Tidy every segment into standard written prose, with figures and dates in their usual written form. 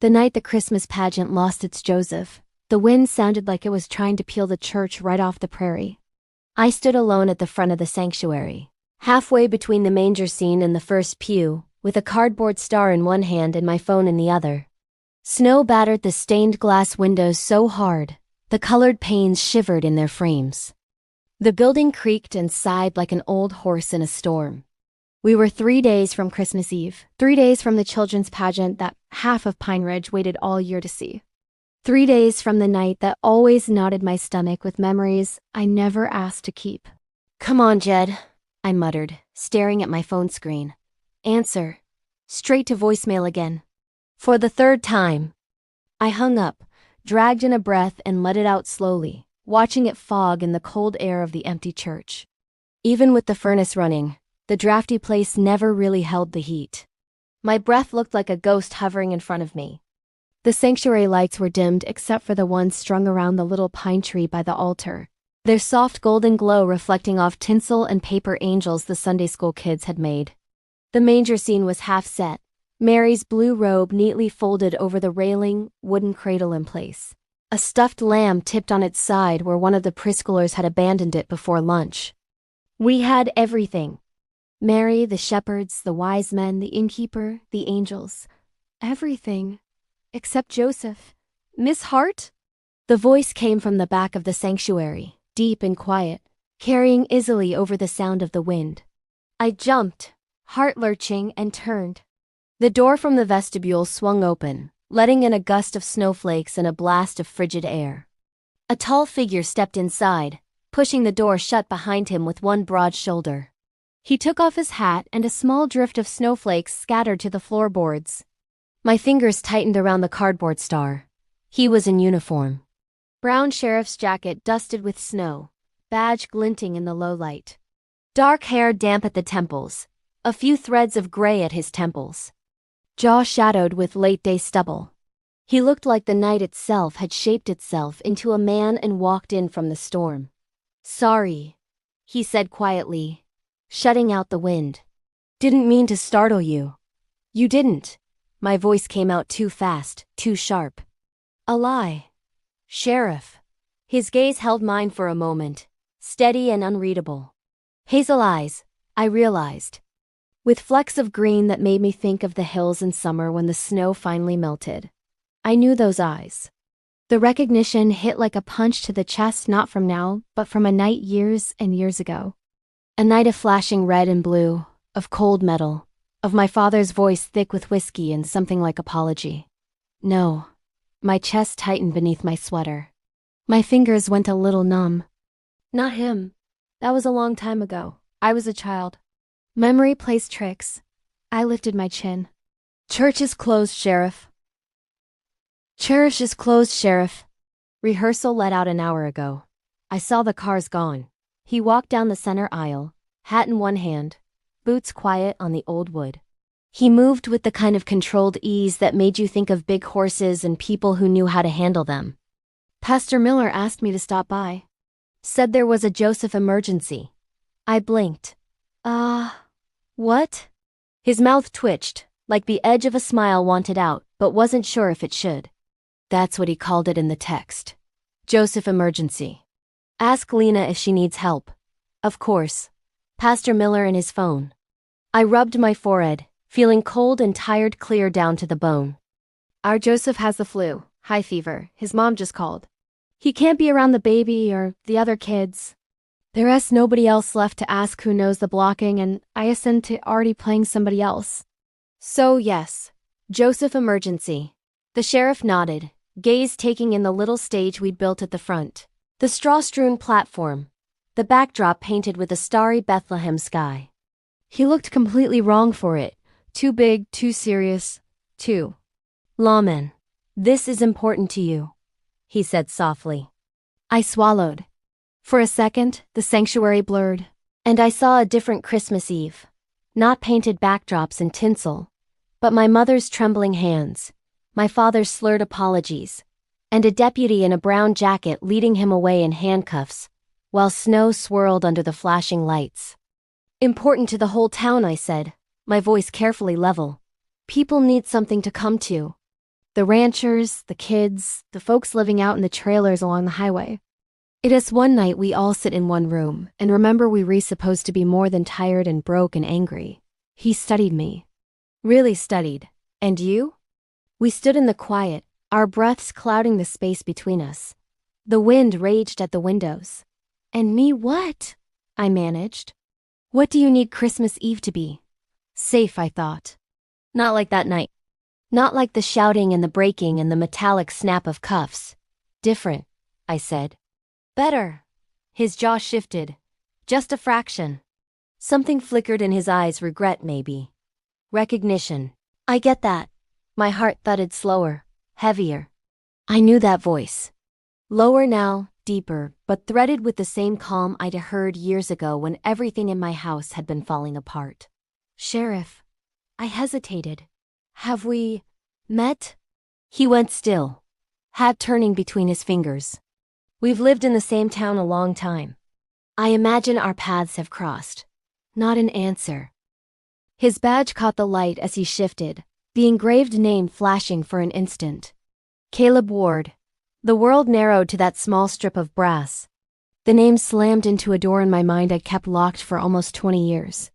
The night the Christmas pageant lost its Joseph, the wind sounded like it was trying to peel the church right off the prairie. I stood alone at the front of the sanctuary, halfway between the manger scene and the first pew, with a cardboard star in one hand and my phone in the other. Snow battered the stained glass windows so hard, the colored panes shivered in their frames. The building creaked and sighed like an old horse in a storm. We were 3 days from Christmas Eve, 3 days from the children's pageant that half of Pine Ridge waited all year to see. 3 days from the night that always knotted my stomach with memories I never asked to keep. "Come on, Jed," I muttered, staring at my phone screen. "Answer." Straight to voicemail again. For the third time. I hung up, dragged in a breath and let it out slowly, watching it fog in the cold air of the empty church. Even with the furnace running, the drafty place never really held the heat. My breath looked like a ghost hovering in front of me. The sanctuary lights were dimmed except for the ones strung around the little pine tree by the altar, their soft golden glow reflecting off tinsel and paper angels the Sunday school kids had made. The manger scene was half set, Mary's blue robe neatly folded over the railing, wooden cradle in place. A stuffed lamb tipped on its side where one of the preschoolers had abandoned it before lunch. We had everything. Mary, the shepherds, the wise men, the innkeeper, the angels. Everything. Except Joseph. "Miss Hart?" The voice came from the back of the sanctuary, deep and quiet, carrying easily over the sound of the wind. I jumped, heart lurching, and turned. The door from the vestibule swung open, letting in a gust of snowflakes and a blast of frigid air. A tall figure stepped inside, pushing the door shut behind him with one broad shoulder. He took off his hat and a small drift of snowflakes scattered to the floorboards. My fingers tightened around the cardboard star. He was in uniform. Brown sheriff's jacket dusted with snow, badge glinting in the low light. Dark hair damp at the temples, a few threads of gray at his temples. Jaw shadowed with late-day stubble. He looked like the night itself had shaped itself into a man and walked in from the storm. "Sorry," he said quietly, shutting out the wind. "Didn't mean to startle you." "You didn't." My voice came out too fast, too sharp. "A lie." "Sheriff." His gaze held mine for a moment, steady and unreadable. Hazel eyes, I realized, with flecks of green that made me think of the hills in summer when the snow finally melted. I knew those eyes. The recognition hit like a punch to the chest, not from now, but from a night years and years ago. A night of flashing red and blue, of cold metal, of my father's voice thick with whiskey and something like apology. No. My chest tightened beneath my sweater. My fingers went a little numb. Not him. That was a long time ago. I was a child. Memory plays tricks. I lifted my chin. "Church is closed, Sheriff." "Church is closed, Sheriff." Rehearsal let out an hour ago. I saw the cars gone. He walked down the center aisle, hat in one hand, boots quiet on the old wood. He moved with the kind of controlled ease that made you think of big horses and people who knew how to handle them. "Pastor Miller asked me to stop by. Said there was a Joseph emergency." I blinked. What?" His mouth twitched, like the edge of a smile wanted out, but wasn't sure if it should. "That's what he called it in the text. Joseph emergency. Ask Lena if she needs help." Of course. Pastor Miller and his phone. I rubbed my forehead, feeling cold and tired clear down to the bone. "Our Joseph has the flu, high fever. His mom just called. He can't be around the baby or the other kids. There's nobody else left to ask who knows the blocking, and I ascend to already playing somebody else." "So yes, Joseph emergency." The sheriff nodded, gaze taking in the little stage we'd built at the front. The straw-strewn platform, the backdrop painted with a starry Bethlehem sky. He looked completely wrong for it. Too big, too serious, too. "Lawman, this is important to you," he said softly. I swallowed. For a second, the sanctuary blurred, and I saw a different Christmas Eve. Not painted backdrops and tinsel, but my mother's trembling hands, my father's slurred apologies, and a deputy in a brown jacket leading him away in handcuffs, while snow swirled under the flashing lights. "Important to the whole town," I said, my voice carefully level. "People need something to come to." The ranchers, the kids, the folks living out in the trailers along the highway. It is one night we all sit in one room, and remember we were supposed to be more than tired and broke and angry. He studied me. Really studied. And you? We stood in the quiet, our breaths clouding the space between us. The wind raged at the windows. And me what? I managed. What do you need Christmas Eve to be? Safe, I thought. Not like that night. Not like the shouting and the breaking and the metallic snap of cuffs. Different, I said. Better. His jaw shifted. Just a fraction. Something flickered in his eyes, regret maybe. Recognition. I get that. My heart thudded slower, heavier. I knew that voice. Lower now, deeper, but threaded with the same calm I'd heard years ago when everything in my house had been falling apart. Sheriff. I hesitated. Have we met? He went still, hat turning between his fingers. We've lived in the same town a long time. I imagine our paths have crossed. Not an answer. His badge caught the light as he shifted, the engraved name flashing for an instant. Caleb Ward. The world narrowed to that small strip of brass. The name slammed into a door in my mind I'd kept locked for almost 20 years.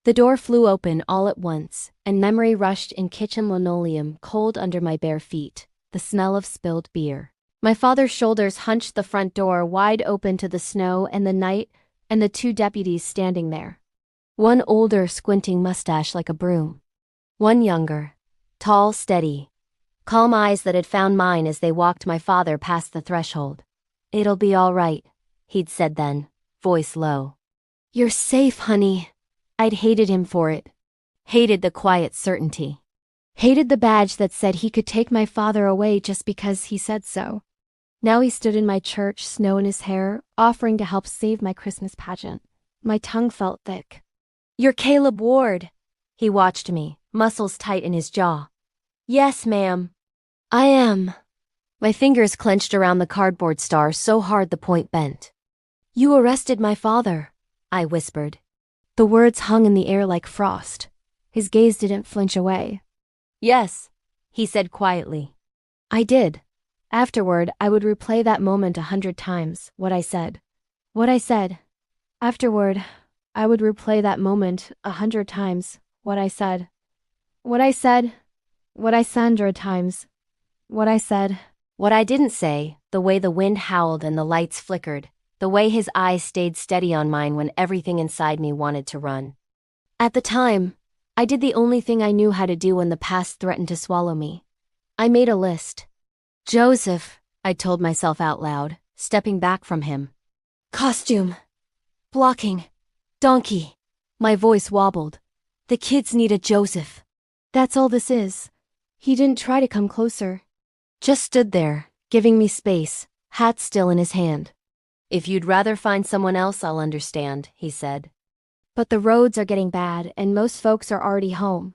The door flew open all at once, and memory rushed in kitchen linoleum cold under my bare feet, the smell of spilled beer. My father's shoulders hunched the front door wide open to the snow and the night, and the two deputies standing there. One older, squinting mustache like a broom. One younger, tall, steady, calm eyes that had found mine as they walked my father past the threshold. It'll be all right, he'd said then, voice low. You're safe, honey. I'd hated him for it. Hated the quiet certainty. Hated the badge that said he could take my father away just because he said so. Now he stood in my church, snow in his hair, offering to help save my Christmas pageant. My tongue felt thick. You're Caleb Ward. He watched me, muscles tight in his jaw. Yes, ma'am. I am. My fingers clenched around the cardboard star so hard the point bent. You arrested my father, I whispered. The words hung in the air like frost. His gaze didn't flinch away. Yes, he said quietly. I did. Afterward, I would replay that moment 100 times, what I said. What I said. Afterward, I would replay that moment 100 times, what I said. What I said. What I said 100 times. What I said. What I didn't say, the way the wind howled and the lights flickered, the way his eyes stayed steady on mine when everything inside me wanted to run. At the time, I did the only thing I knew how to do when the past threatened to swallow me. I made a list. Joseph, I told myself out loud, stepping back from him. Costume. Blocking. Donkey. My voice wobbled. The kids need a Joseph. That's all this is. He didn't try to come closer. Just stood there, giving me space, hat still in his hand. If you'd rather find someone else, I'll understand, he said. But the roads are getting bad, and most folks are already home.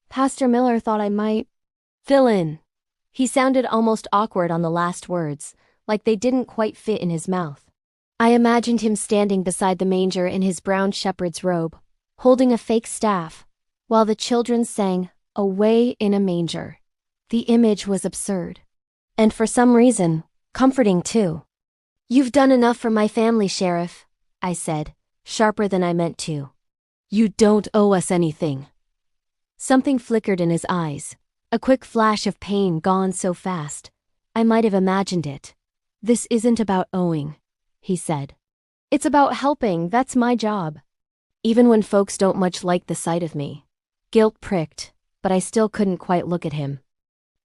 Pastor Miller thought I might fill in. He sounded almost awkward on the last words, like they didn't quite fit in his mouth. I imagined him standing beside the manger in his brown shepherd's robe, holding a fake staff, while the children sang, "Away in a Manger." The image was absurd. And for some reason, comforting too. You've done enough for my family, Sheriff, I said, sharper than I meant to. You don't owe us anything. Something flickered in his eyes, a quick flash of pain gone so fast. I might have imagined it. This isn't about owing, he said. It's about helping, that's my job. Even when folks don't much like the sight of me. Guilt pricked, but I still couldn't quite look at him.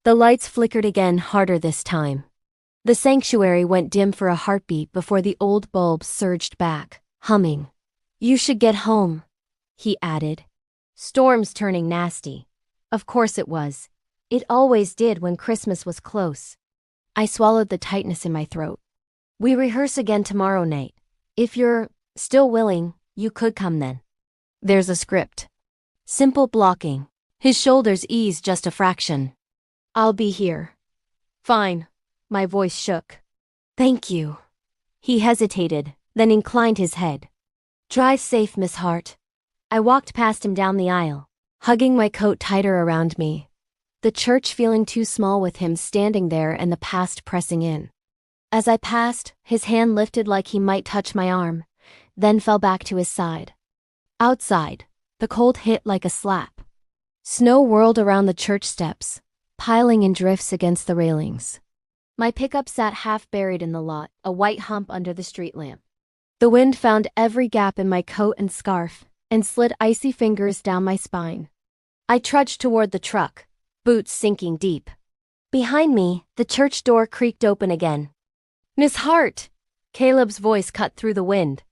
The lights flickered again, harder this time. The sanctuary went dim for a heartbeat before the old bulb surged back, humming. You should get home, he added. Storm's turning nasty. Of course it was. It always did when Christmas was close. I swallowed the tightness in my throat. We rehearse again tomorrow night. If you're still willing, you could come then. There's a script. Simple blocking. His shoulders eased just a fraction. I'll be here. Fine. My voice shook. Thank you. He hesitated, then inclined his head. Drive safe, Miss Hart. I walked past him down the aisle, hugging my coat tighter around me. the church feeling too small with him standing there and the past pressing in. As I passed, his hand lifted like he might touch my arm, then fell back to his side. Outside, the cold hit like a slap. Snow whirled around the church steps, piling in drifts against the railings. My pickup sat half buried in the lot, a white hump under the street lamp. The wind found every gap in my coat and scarf, and slid icy fingers down my spine. I trudged toward the truck, boots sinking deep. Behind me, the church door creaked open again. "Miss Hart!" Caleb's voice cut through the wind.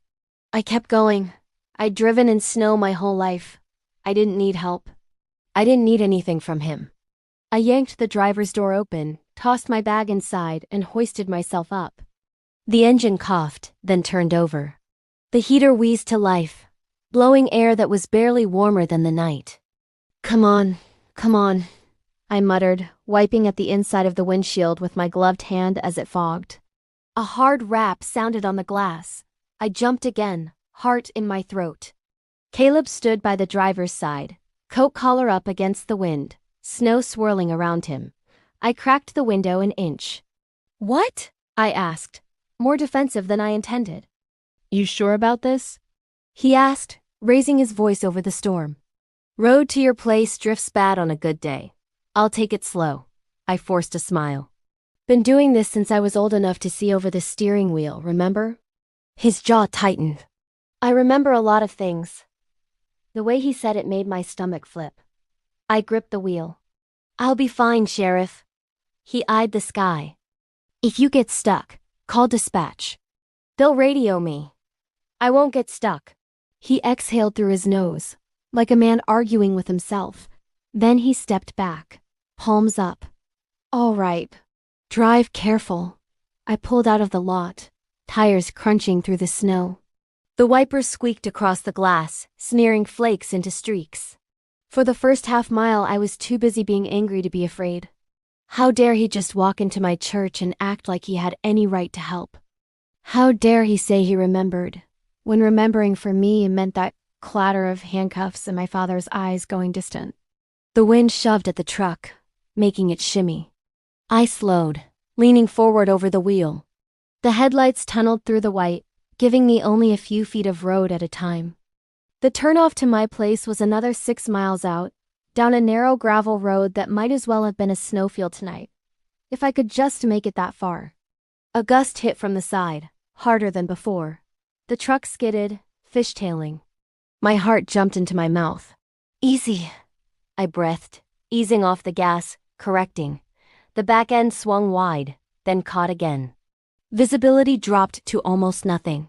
I kept going. I'd driven in snow my whole life. I didn't need help. I didn't need anything from him. I yanked the driver's door open, tossed my bag inside, and hoisted myself up. The engine coughed, then turned over. The heater wheezed to life, blowing air that was barely warmer than the night. Come on, I muttered, wiping at the inside of the windshield with my gloved hand as it fogged. A hard rap sounded on the glass. I jumped again, heart in my throat. Caleb stood by the driver's side, coat collar up against the wind, snow swirling around him. I cracked the window an inch. "What?" I asked, more defensive than I intended. "You sure about this?" he asked, raising his voice over the storm. "Road to your place drifts bad on a good day. I'll take it slow." I forced a smile. "Been doing this since I was old enough to see over the steering wheel, remember?" His jaw tightened. I remember a lot of things. The way he said it made my stomach flip. I gripped the wheel. "I'll be fine, Sheriff." He eyed the sky. "If you get stuck, call dispatch. They'll radio me. I won't get stuck." He exhaled through his nose, like a man arguing with himself. Then he stepped back, palms up. "All right. Drive careful." I pulled out of the lot, tires crunching through the snow. The wipers squeaked across the glass, smearing flakes into streaks. For the first half mile, I was too busy being angry to be afraid. How dare he just walk into my church and act like he had any right to help? How dare he say he remembered, when remembering for me meant that clatter of handcuffs and my father's eyes going distant? The wind shoved at the truck, making it shimmy. I slowed, leaning forward over the wheel. The headlights tunneled through the white, giving me only a few feet of road at a time. The turnoff to my place was another 6 miles out, down a narrow gravel road that might as well have been a snowfield tonight, if I could just make it that far. A gust hit from the side, harder than before. The truck skidded, fishtailing. My heart jumped into my mouth. "Easy," I breathed, easing off the gas, correcting. The back end swung wide, then caught again. Visibility dropped to almost nothing.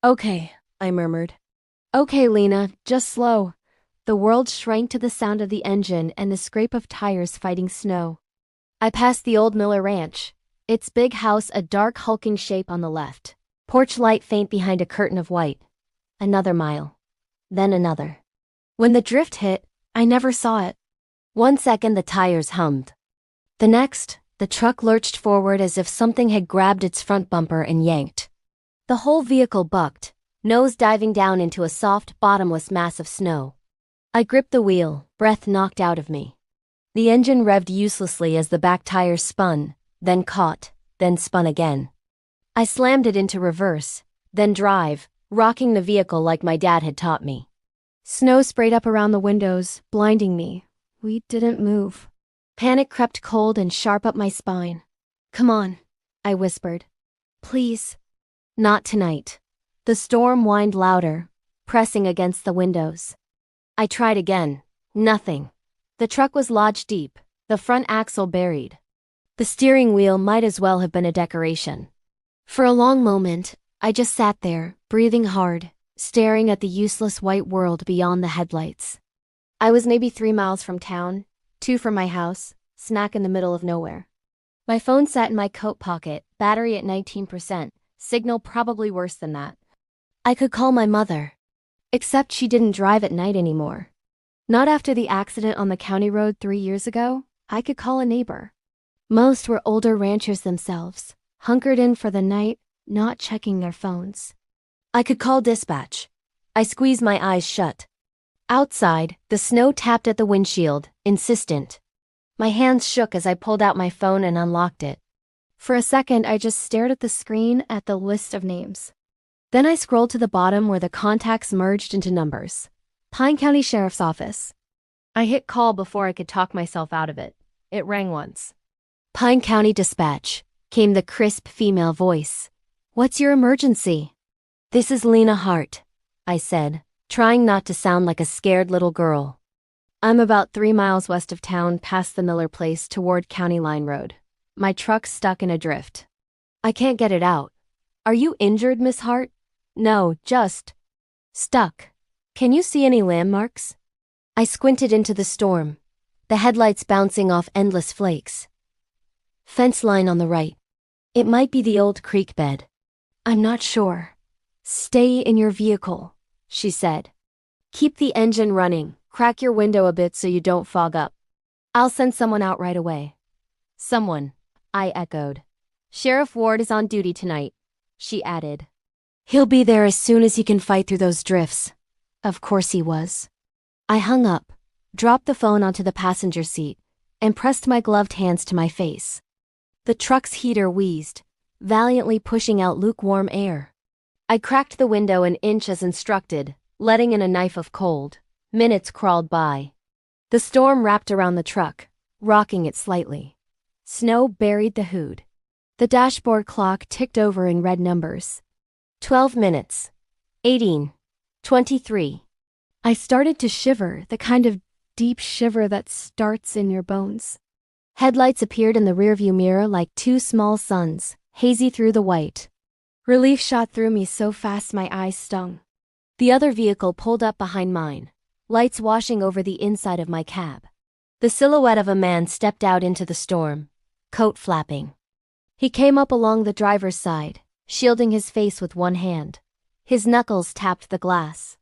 "Okay," I murmured. "Okay, Lena, just slow." The world shrank to the sound of the engine and the scrape of tires fighting snow. I passed the old Miller Ranch, its big house a dark hulking shape on the left, porch light faint behind a curtain of white. Another mile. Then another. When the drift hit, I never saw it. 1 second the tires hummed. The next, the truck lurched forward as if something had grabbed its front bumper and yanked. The whole vehicle bucked, nose diving down into a soft, bottomless mass of snow. I gripped the wheel, breath knocked out of me. The engine revved uselessly as the back tires spun, then caught, then spun again. I slammed it into reverse, then drive, rocking the vehicle like my dad had taught me. Snow sprayed up around the windows, blinding me. We didn't move. Panic crept cold and sharp up my spine. "Come on," I whispered. "Please." Not tonight. The storm whined louder, pressing against the windows. I tried again. Nothing. The truck was lodged deep, the front axle buried. The steering wheel might as well have been a decoration. For a long moment, I just sat there, breathing hard, staring at the useless white world beyond the headlights. I was maybe 3 miles from town, 2 from my house, smack in the middle of nowhere. My phone sat in my coat pocket, battery at 19%, signal probably worse than that. I could call my mother. Except she didn't drive at night anymore. Not after the accident on the county road 3 years ago. I could call a neighbor. Most were older ranchers themselves, hunkered in for the night, not checking their phones. I could call dispatch. I squeezed my eyes shut. Outside, the snow tapped at the windshield, insistent. My hands shook as I pulled out my phone and unlocked it. For a second, I just stared at the screen at the list of names. Then I scrolled to the bottom where the contacts merged into numbers. Pine County Sheriff's Office. I hit call before I could talk myself out of it. It rang once. Pine County Dispatch, came the crisp female voice. What's your emergency? This is Lena Hart, I said, trying not to sound like a scared little girl. I'm about 3 miles west of town past the Miller place toward County Line Road. My truck's stuck in a drift. I can't get it out. Are you injured, Miss Hart? No, just stuck. Can you see any landmarks? I squinted into the storm, the headlights bouncing off endless flakes. Fence line on the right. It might be the old creek bed. I'm not sure. Stay in your vehicle, she said. Keep the engine running. Crack your window a bit so you don't fog up. I'll send someone out right away. Someone, I echoed. Sheriff Ward is on duty tonight, she added. He'll be there as soon as he can fight through those drifts. Of course he was. I hung up, dropped the phone onto the passenger seat, and pressed my gloved hands to my face. The truck's heater wheezed, valiantly pushing out lukewarm air. I cracked the window an inch as instructed, letting in a knife of cold. Minutes crawled by. The storm wrapped around the truck, rocking it slightly. Snow buried the hood. The dashboard clock ticked over in red numbers. 12 minutes. 18. 23. I started to shiver, the kind of deep shiver that starts in your bones. Headlights appeared in the rearview mirror like 2 small suns, hazy through the white. Relief shot through me so fast my eyes stung. The other vehicle pulled up behind mine, lights washing over the inside of my cab. The silhouette of a man stepped out into the storm, coat flapping. He came up along the driver's side, shielding his face with one hand. His knuckles tapped the glass.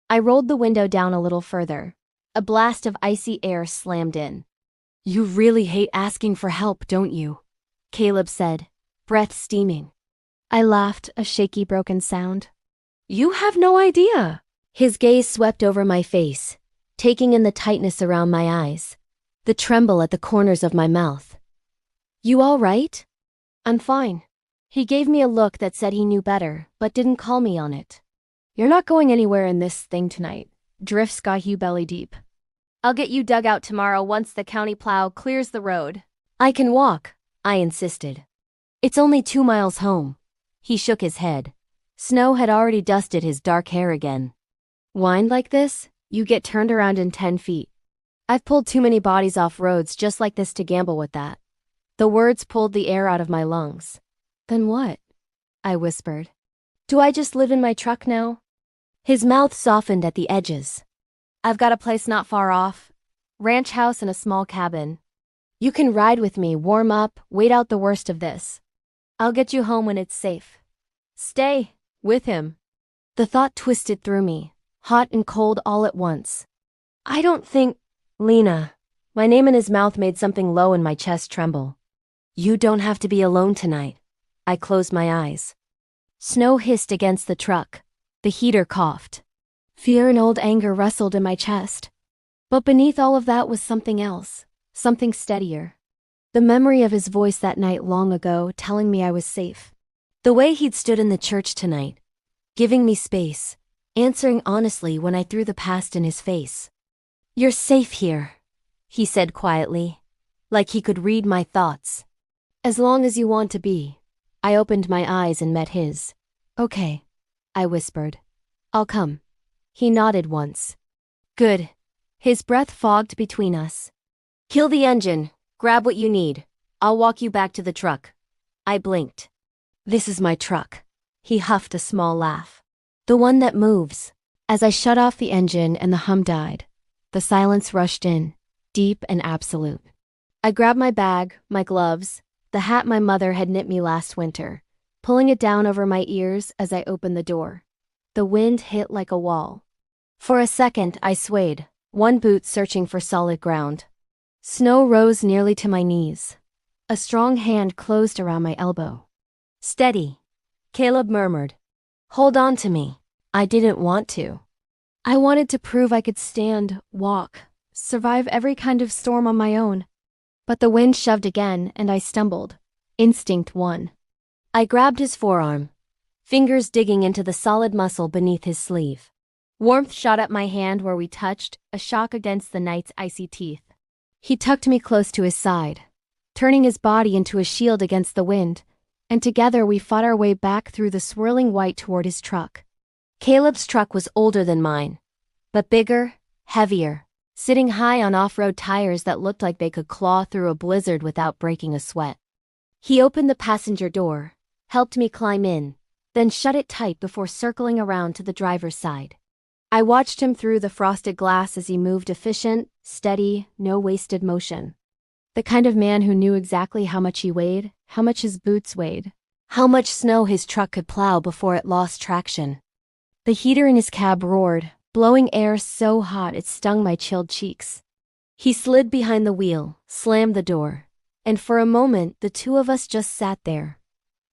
I rolled the window down a little further. A blast of icy air slammed in. You really hate asking for help, don't you? Caleb said, breath steaming. I laughed, a shaky broken sound. You have no idea. His gaze swept over my face, taking in the tightness around my eyes, the tremble at the corners of my mouth. You all right? I'm fine. He gave me a look that said he knew better, but didn't call me on it. You're not going anywhere in this thing tonight. Drifts got you belly deep. I'll get you dug out tomorrow once the county plow clears the road. I can walk, I insisted. It's only 2 miles home. He shook his head. Snow had already dusted his dark hair again. Wind like this, you get turned around in 10 feet. I've pulled too many bodies off roads just like this to gamble with that. The words pulled the air out of my lungs. Then what? I whispered. Do I just live in my truck now? His mouth softened at the edges. I've got a place not far off. Ranch house and a small cabin. You can ride with me, warm up, wait out the worst of this. I'll get you home when it's safe. Stay with him. The thought twisted through me, hot and cold all at once. I don't think... Lena. My name in his mouth made something low in my chest tremble. You don't have to be alone tonight. I closed my eyes. Snow hissed against the truck. The heater coughed. Fear and old anger wrestled in my chest. But beneath all of that was something else, something steadier. The memory of his voice that night long ago telling me I was safe. The way he'd stood in the church tonight, giving me space, answering honestly when I threw the past in his face. You're safe here, he said quietly, like he could read my thoughts. As long as you want to be. I opened my eyes and met his. Okay, I whispered. I'll come. He nodded once. Good. His breath fogged between us. Kill the engine. Grab what you need. I'll walk you back to the truck. I blinked. This is my truck. He huffed a small laugh. The one that moves. As I shut off the engine and the hum died, the silence rushed in, deep and absolute. I grabbed my bag, my gloves, the hat my mother had knit me last winter, pulling it down over my ears as I opened the door. The wind hit like a wall. For a second, I swayed, one boot searching for solid ground. Snow rose nearly to my knees. A strong hand closed around my elbow. Steady, Caleb murmured. Hold on to me. I didn't want to. I wanted to prove I could stand, walk, survive every kind of storm on my own. But the wind shoved again and I stumbled. Instinct won. I grabbed his forearm, fingers digging into the solid muscle beneath his sleeve. Warmth shot up my hand where we touched, a shock against the night's icy teeth. He tucked me close to his side, turning his body into a shield against the wind, and together we fought our way back through the swirling white toward his truck. Caleb's truck was older than mine, but bigger, heavier, sitting high on off-road tires that looked like they could claw through a blizzard without breaking a sweat. He opened the passenger door, helped me climb in, then shut it tight before circling around to the driver's side. I watched him through the frosted glass as he moved, efficient, steady, no wasted motion. The kind of man who knew exactly how much he weighed, how much his boots weighed, how much snow his truck could plow before it lost traction. The heater in his cab roared, blowing air so hot it stung my chilled cheeks. He slid behind the wheel, slammed the door, and for a moment the two of us just sat there,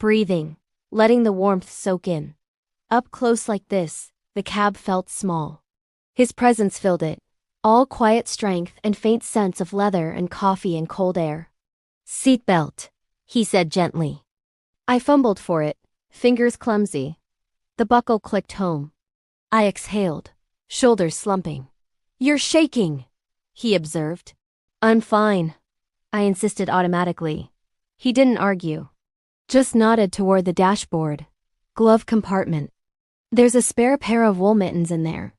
breathing, letting the warmth soak in. Up close like this, the cab felt small. His presence filled it, all quiet strength and faint scents of leather and coffee and cold air. "Seatbelt," he said gently. I fumbled for it, fingers clumsy. The buckle clicked home. I exhaled, shoulders slumping. "You're shaking," he observed. "I'm fine," I insisted automatically. He didn't argue, just nodded toward the dashboard. Glove compartment. "There's a spare pair of wool mittens in there.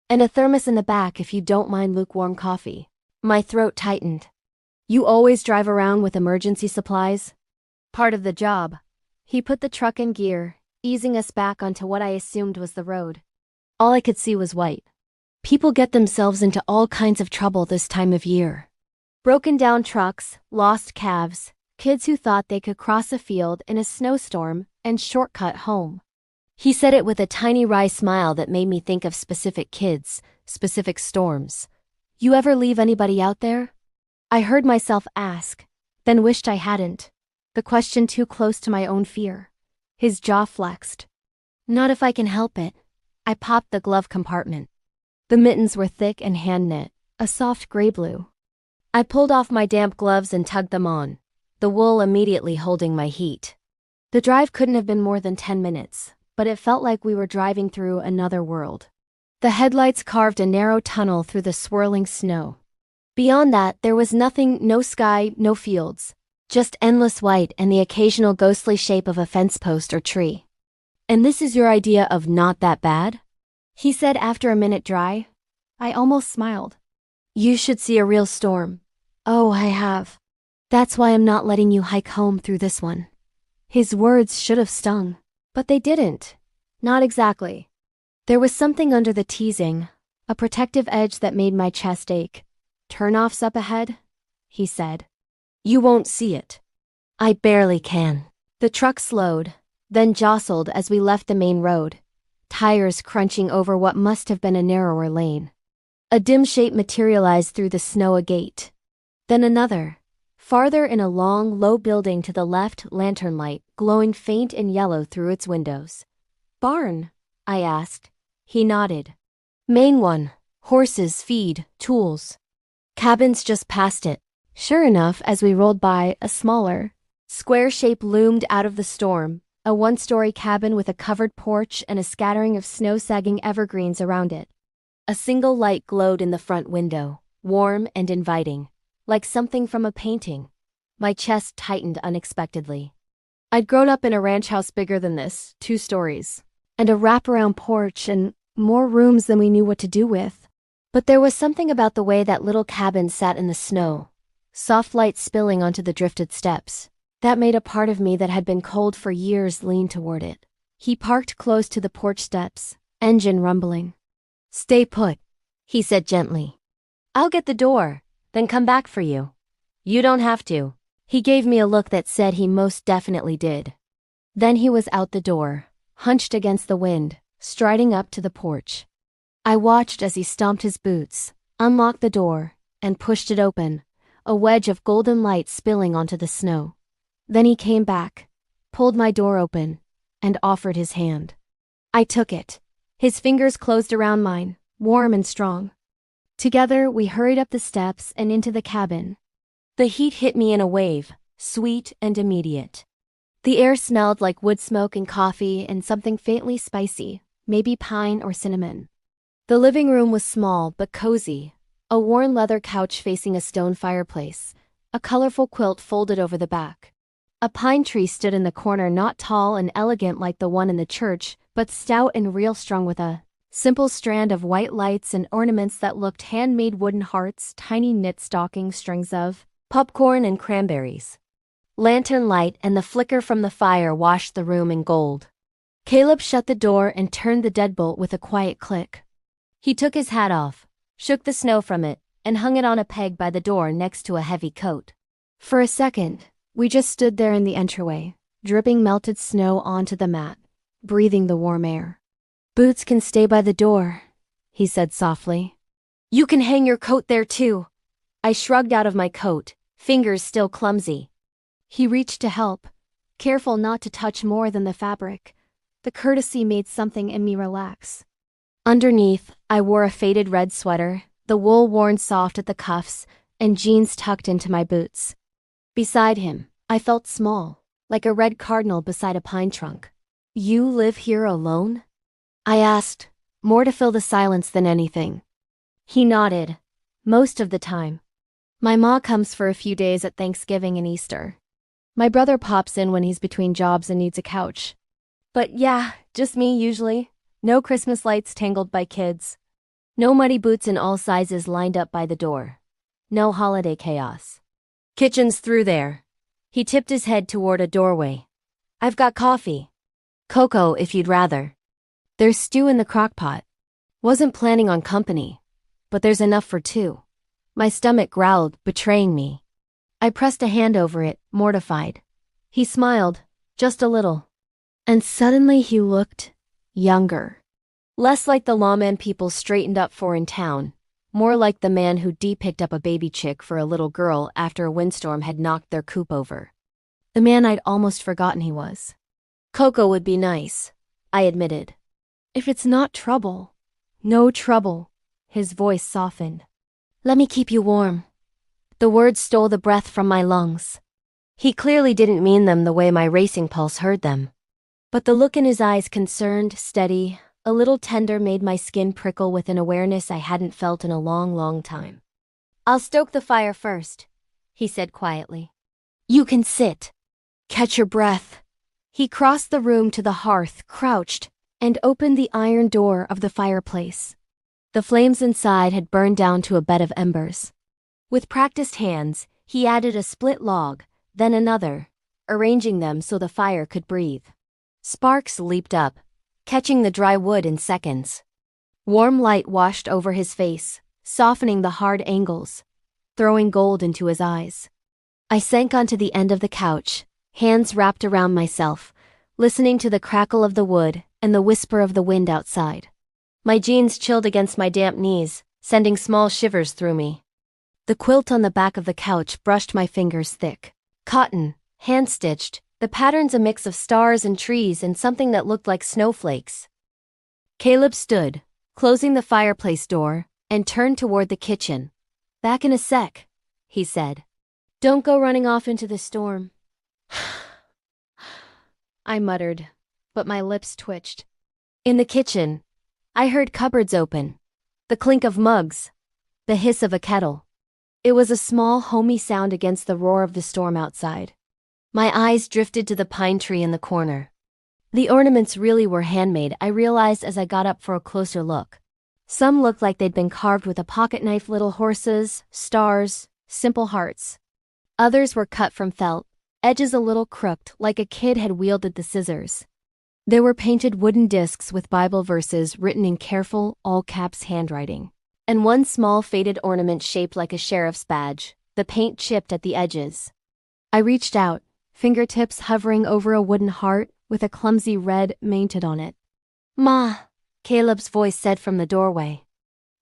And a thermos in the back if you don't mind lukewarm coffee." My throat tightened. "You always drive around with emergency supplies?" "Part of the job." He put the truck in gear, easing us back onto what I assumed was the road. All I could see was white. People get themselves into all kinds of trouble this time of year. Broken down trucks, lost calves, kids who thought they could cross a field in a snowstorm and shortcut home. He said it with a tiny wry smile that made me think of specific kids, specific storms. "You ever leave anybody out there?" I heard myself ask, then wished I hadn't. The question too close to my own fear. His jaw flexed. "Not if I can help it." I popped the glove compartment. The mittens were thick and hand-knit, a soft gray blue. I pulled off my damp gloves and tugged them on, the wool immediately holding my heat. The drive couldn't have been more than 10 minutes, but it felt like we were driving through another world. The headlights carved a narrow tunnel through the swirling snow. Beyond that, there was nothing, no sky, no fields, just endless white and the occasional ghostly shape of a fence post or tree. "And this is your idea of not that bad?" he said after a minute dry. I almost smiled. "You should see a real storm." "Oh, I have. That's why I'm not letting you hike home through this one." His words should have stung, but they didn't. Not exactly. There was something under the teasing, a protective edge that made my chest ache. "Turnoffs up ahead?" he said. "You won't see it." "I barely can." The truck slowed, then jostled as we left the main road, tires crunching over what must have been a narrower lane. A dim shape materialized through the snow, a gate. Then another, farther in a long, low building to the left, lantern light glowing faint and yellow through its windows. "Barn?" I asked. He nodded. "Main one. Horses, feed, tools." "Cabins just past it." Sure enough, as we rolled by, a smaller, square shape loomed out of the storm, a one-story cabin with a covered porch and a scattering of snow-sagging evergreens around it. A single light glowed in the front window, warm and inviting, like something from a painting. My chest tightened unexpectedly. I'd grown up in a ranch house bigger than this, 2 stories, and a wraparound porch and more rooms than we knew what to do with. But there was something about the way that little cabin sat in the snow, soft light spilling onto the drifted steps, that made a part of me that had been cold for years lean toward it. He parked close to the porch steps, engine rumbling. "Stay put," he said gently. "I'll get the door, then come back for you." "You don't have to." He gave me a look that said he most definitely did. Then he was out the door, hunched against the wind, striding up to the porch. I watched as he stomped his boots, unlocked the door, and pushed it open, a wedge of golden light spilling onto the snow. Then he came back, pulled my door open, and offered his hand. I took it. His fingers closed around mine, warm and strong. Together, we hurried up the steps and into the cabin. The heat hit me in a wave, sweet and immediate. The air smelled like wood smoke and coffee and something faintly spicy, maybe pine or cinnamon. The living room was small but cozy, a worn leather couch facing a stone fireplace, a colorful quilt folded over the back. A pine tree stood in the corner, not tall and elegant like the one in the church, but stout and real, strung with a simple strand of white lights and ornaments that looked handmade: wooden hearts, tiny knit stocking strings of popcorn and cranberries. Lantern light and the flicker from the fire washed the room in gold. Caleb shut the door and turned the deadbolt with a quiet click. He took his hat off, shook the snow from it, and hung it on a peg by the door next to a heavy coat. For a second, we just stood there in the entryway, dripping melted snow onto the mat, breathing the warm air. "Boots can stay by the door," he said softly. "You can hang your coat there too." I shrugged out of my coat, fingers still clumsy. He reached to help, careful not to touch more than the fabric. The courtesy made something in me relax. Underneath, I wore a faded red sweater, the wool worn soft at the cuffs, and jeans tucked into my boots. Beside him, I felt small, like a red cardinal beside a pine trunk. "You live here alone?" I asked, more to fill the silence than anything. He nodded. "Most of the time. My ma comes for a few days at Thanksgiving and Easter. My brother pops in when he's between jobs and needs a couch. But yeah, just me usually. No Christmas lights tangled by kids. No muddy boots in all sizes lined up by the door. No holiday chaos. Kitchen's through there." He tipped his head toward a doorway. "I've got coffee. Cocoa if you'd rather. There's stew in the crock pot. Wasn't planning on company, but there's enough for two." My stomach growled, betraying me. I pressed a hand over it, mortified. He smiled, just a little. And suddenly he looked younger. Less like the lawman people straightened up for in town, more like the man who picked up a baby chick for a little girl after a windstorm had knocked their coop over. The man I'd almost forgotten he was. "Cocoa would be nice," I admitted. "If it's not trouble." "No trouble." His voice softened. "Let me keep you warm." The words stole the breath from my lungs. He clearly didn't mean them the way my racing pulse heard them. But the look in his eyes, concerned, steady, a little tender, made my skin prickle with an awareness I hadn't felt in a long, long time. "I'll stoke the fire first," he said quietly. "You can sit. Catch your breath." He crossed the room to the hearth, crouched, and opened the iron door of the fireplace. The flames inside had burned down to a bed of embers. With practiced hands, he added a split log, then another, arranging them so the fire could breathe. Sparks leaped up, catching the dry wood in seconds. Warm light washed over his face, softening the hard angles, throwing gold into his eyes. I sank onto the end of the couch, hands wrapped around myself, listening to the crackle of the wood and the whisper of the wind outside. My jeans chilled against my damp knees, sending small shivers through me. The quilt on the back of the couch brushed my fingers thick. Cotton, hand-stitched, the pattern's a mix of stars and trees and something that looked like snowflakes. Caleb stood, closing the fireplace door, and turned toward the kitchen. "Back in a sec," he said. "Don't go running off into the storm." I muttered, but my lips twitched. In the kitchen, I heard cupboards open, the clink of mugs, the hiss of a kettle. It was a small, homey sound against the roar of the storm outside. My eyes drifted to the pine tree in the corner. The ornaments really were handmade, I realized as I got up for a closer look. Some looked like they'd been carved with a pocket knife: little horses, stars, simple hearts. Others were cut from felt, edges a little crooked, like a kid had wielded the scissors. There were painted wooden discs with Bible verses written in careful, all-caps handwriting. And one small faded ornament shaped like a sheriff's badge, the paint chipped at the edges. I reached out, fingertips hovering over a wooden heart with a clumsy red mainted on it. "Ma," Caleb's voice said from the doorway.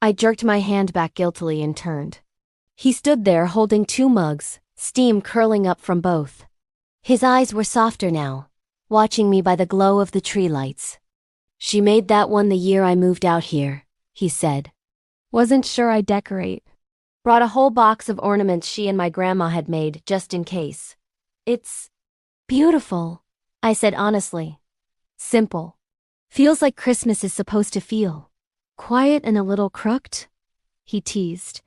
I jerked my hand back guiltily and turned. He stood there holding two mugs, steam curling up from both. His eyes were softer now, watching me by the glow of the tree lights. "She made that one the year I moved out here," he said. "Wasn't sure I'd decorate." Brought a whole box of ornaments she and my grandma had made, just in case. It's beautiful, I said honestly. Simple. Feels like Christmas is supposed to feel. Quiet and a little crooked? He teased.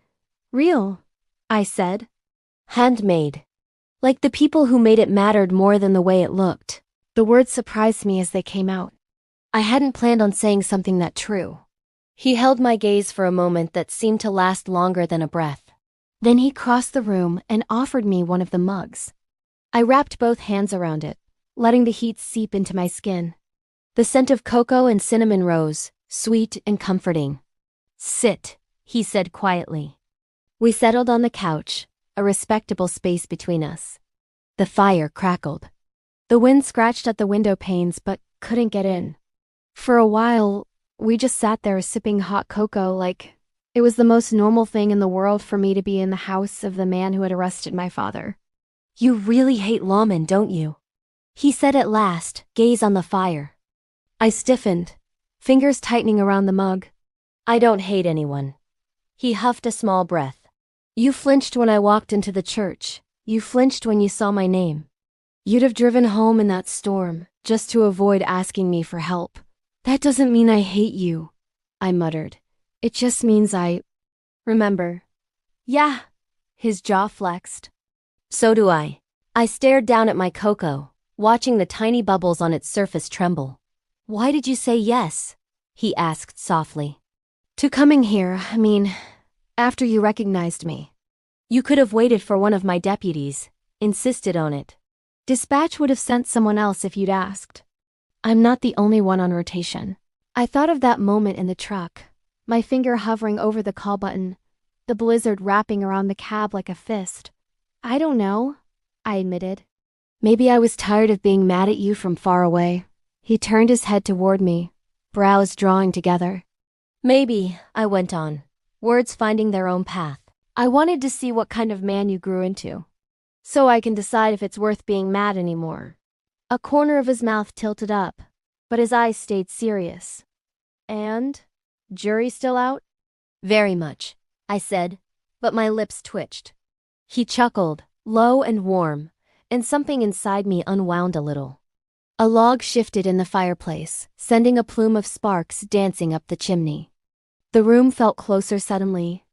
Real, I said. Handmade. Like the people who made it mattered more than the way it looked. The words surprised me as they came out. I hadn't planned on saying something that true. He held my gaze for a moment that seemed to last longer than a breath. Then he crossed the room and offered me one of the mugs. I wrapped both hands around it, letting the heat seep into my skin. The scent of cocoa and cinnamon rose, sweet and comforting. Sit, he said quietly. We settled on the couch, a respectable space between us. The fire crackled. The wind scratched at the window panes but couldn't get in. For a while, we just sat there sipping hot cocoa like it was the most normal thing in the world for me to be in the house of the man who had arrested my father. You really hate lawmen, don't you? He said at last, gaze on the fire. I stiffened, fingers tightening around the mug. I don't hate anyone. He huffed a small breath. You flinched when I walked into the church. You flinched when you saw my name. You'd have driven home in that storm, just to avoid asking me for help. That doesn't mean I hate you, I muttered. It just means I remember. Yeah, his jaw flexed. So do I. I stared down at my cocoa, watching the tiny bubbles on its surface tremble. Why did you say yes? He asked softly. To coming here, after you recognized me. You could have waited for one of my deputies, insisted on it. Dispatch would have sent someone else if you'd asked. I'm not the only one on rotation. I thought of that moment in the truck, my finger hovering over the call button, the blizzard wrapping around the cab like a fist. I don't know, I admitted. Maybe I was tired of being mad at you from far away. He turned his head toward me, brows drawing together. Maybe, I went on, words finding their own path. I wanted to see what kind of man you grew into, so I can decide if it's worth being mad anymore. A corner of his mouth tilted up, but his eyes stayed serious. And? Jury still out? Very much, I said, but my lips twitched. He chuckled, low and warm, and something inside me unwound a little. A log shifted in the fireplace, sending a plume of sparks dancing up the chimney. The room felt closer suddenly,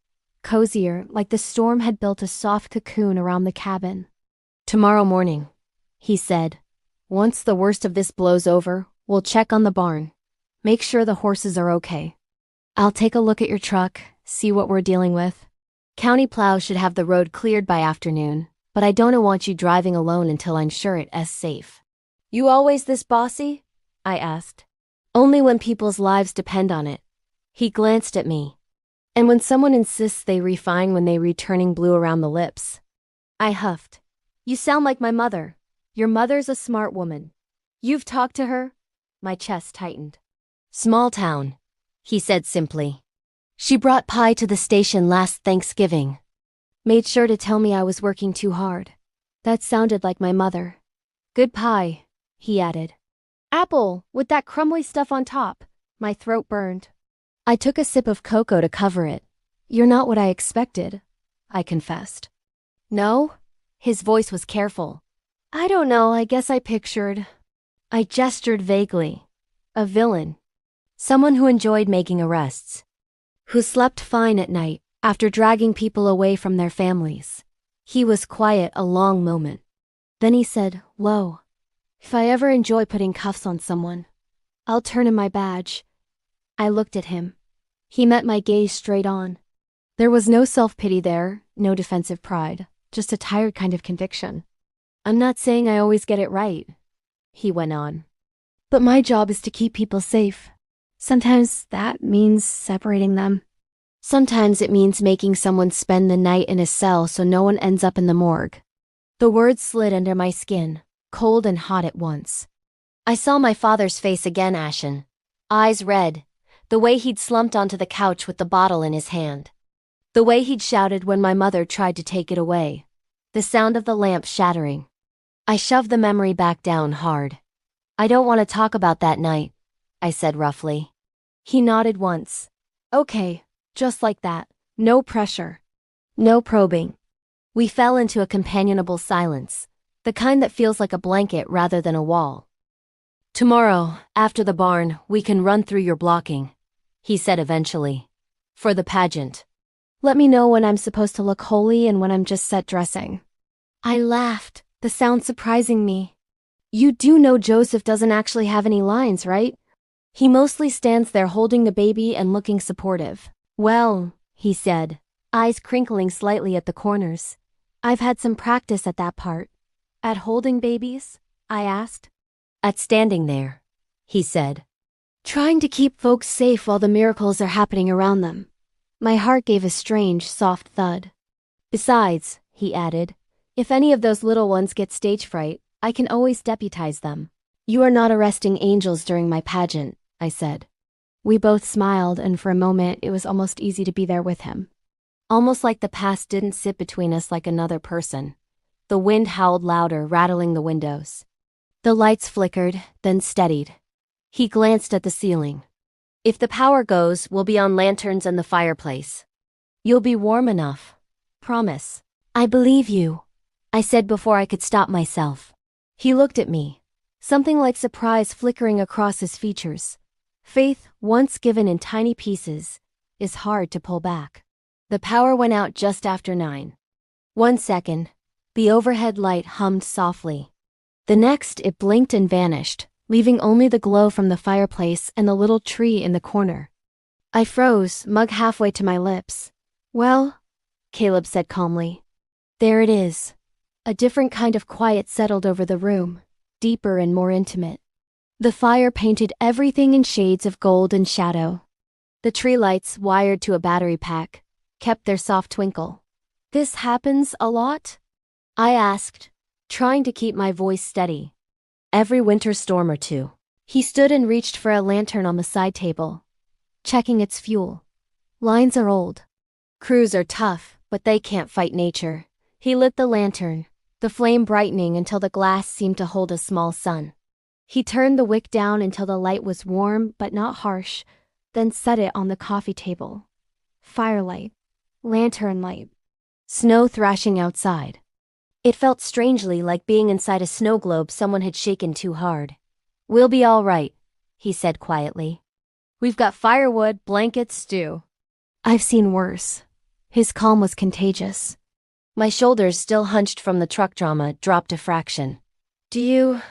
cozier, like the storm had built a soft cocoon around the cabin. Tomorrow morning, he said. Once the worst of this blows over, we'll check on the barn. Make sure the horses are okay. I'll take a look at your truck, see what we're dealing with. County plow should have the road cleared by afternoon, but I don't want you driving alone until I'm sure it's safe. You always this bossy? I asked. Only when people's lives depend on it. He glanced at me. And when someone insists they refine when they read turning blue around the lips. I huffed. You sound like my mother. Your mother's a smart woman. You've talked to her? My chest tightened. Small town, he said simply. She brought pie to the station last Thanksgiving. Made sure to tell me I was working too hard. That sounded like my mother. Good pie, he added. Apple, with that crumbly stuff on top. My throat burned. I took a sip of cocoa to cover it. You're not what I expected, I confessed. No? His voice was careful. I don't know, I guess I pictured. I gestured vaguely. A villain. Someone who enjoyed making arrests. Who slept fine at night after dragging people away from their families. He was quiet a long moment. Then he said, Whoa. If I ever enjoy putting cuffs on someone, I'll turn in my badge. I looked at him. He met my gaze straight on. There was no self-pity there, no defensive pride, just a tired kind of conviction. I'm not saying I always get it right, he went on. But my job is to keep people safe. Sometimes that means separating them. Sometimes it means making someone spend the night in a cell so no one ends up in the morgue. The words slid under my skin, cold and hot at once. I saw my father's face again ashen, eyes red, the way he'd slumped onto the couch with the bottle in his hand. The way he'd shouted when my mother tried to take it away. The sound of the lamp shattering. I shoved the memory back down hard. I don't want to talk about that night, I said roughly. He nodded once. Okay, just like that. No pressure. No probing. We fell into a companionable silence, the kind that feels like a blanket rather than a wall. "Tomorrow, after the barn, we can run through your blocking," he said eventually. "For the pageant. Let me know when I'm supposed to look holy and when I'm just set dressing." I laughed, the sound surprising me. "You do know Joseph doesn't actually have any lines, right?" He mostly stands there holding the baby and looking supportive. "Well," he said, eyes crinkling slightly at the corners, "I've had some practice at that part." "At holding babies?" I asked. "At standing there," he said. "Trying to keep folks safe while the miracles are happening around them." My heart gave a strange, soft thud. "Besides," he added, "if any of those little ones get stage fright, I can always deputize them." "You are not arresting angels during my pageant," I said. We both smiled, and for a moment it was almost easy to be there with him. Almost like the past didn't sit between us like another person. The wind howled louder, rattling the windows. The lights flickered, then steadied. He glanced at the ceiling. "If the power goes, we'll be on lanterns and the fireplace. You'll be warm enough. Promise." "I believe you," I said before I could stop myself. He looked at me, something like surprise flickering across his features. Faith, once given in tiny pieces, is hard to pull back. The power went out just after 9. 1 second, the overhead light hummed softly. The next, it blinked and vanished, leaving only the glow from the fireplace and the little tree in the corner. I froze, mug halfway to my lips. "Well," Caleb said calmly, "there it is." A different kind of quiet settled over the room, deeper and more intimate. The fire painted everything in shades of gold and shadow. The tree lights, wired to a battery pack, kept their soft twinkle. "This happens a lot?" I asked, trying to keep my voice steady. "Every winter storm or two." He stood and reached for a lantern on the side table, checking its fuel. "Lines are old. Crews are tough, but they can't fight nature." He lit the lantern, the flame brightening until the glass seemed to hold a small sun. He turned the wick down until the light was warm but not harsh, then set it on the coffee table. Firelight. Lantern light. Snow thrashing outside. It felt strangely like being inside a snow globe someone had shaken too hard. "We'll be all right," he said quietly. "We've got firewood, blankets, stew." I've seen worse. His calm was contagious. My shoulders, still hunched from the truck drama, dropped a fraction. "Do you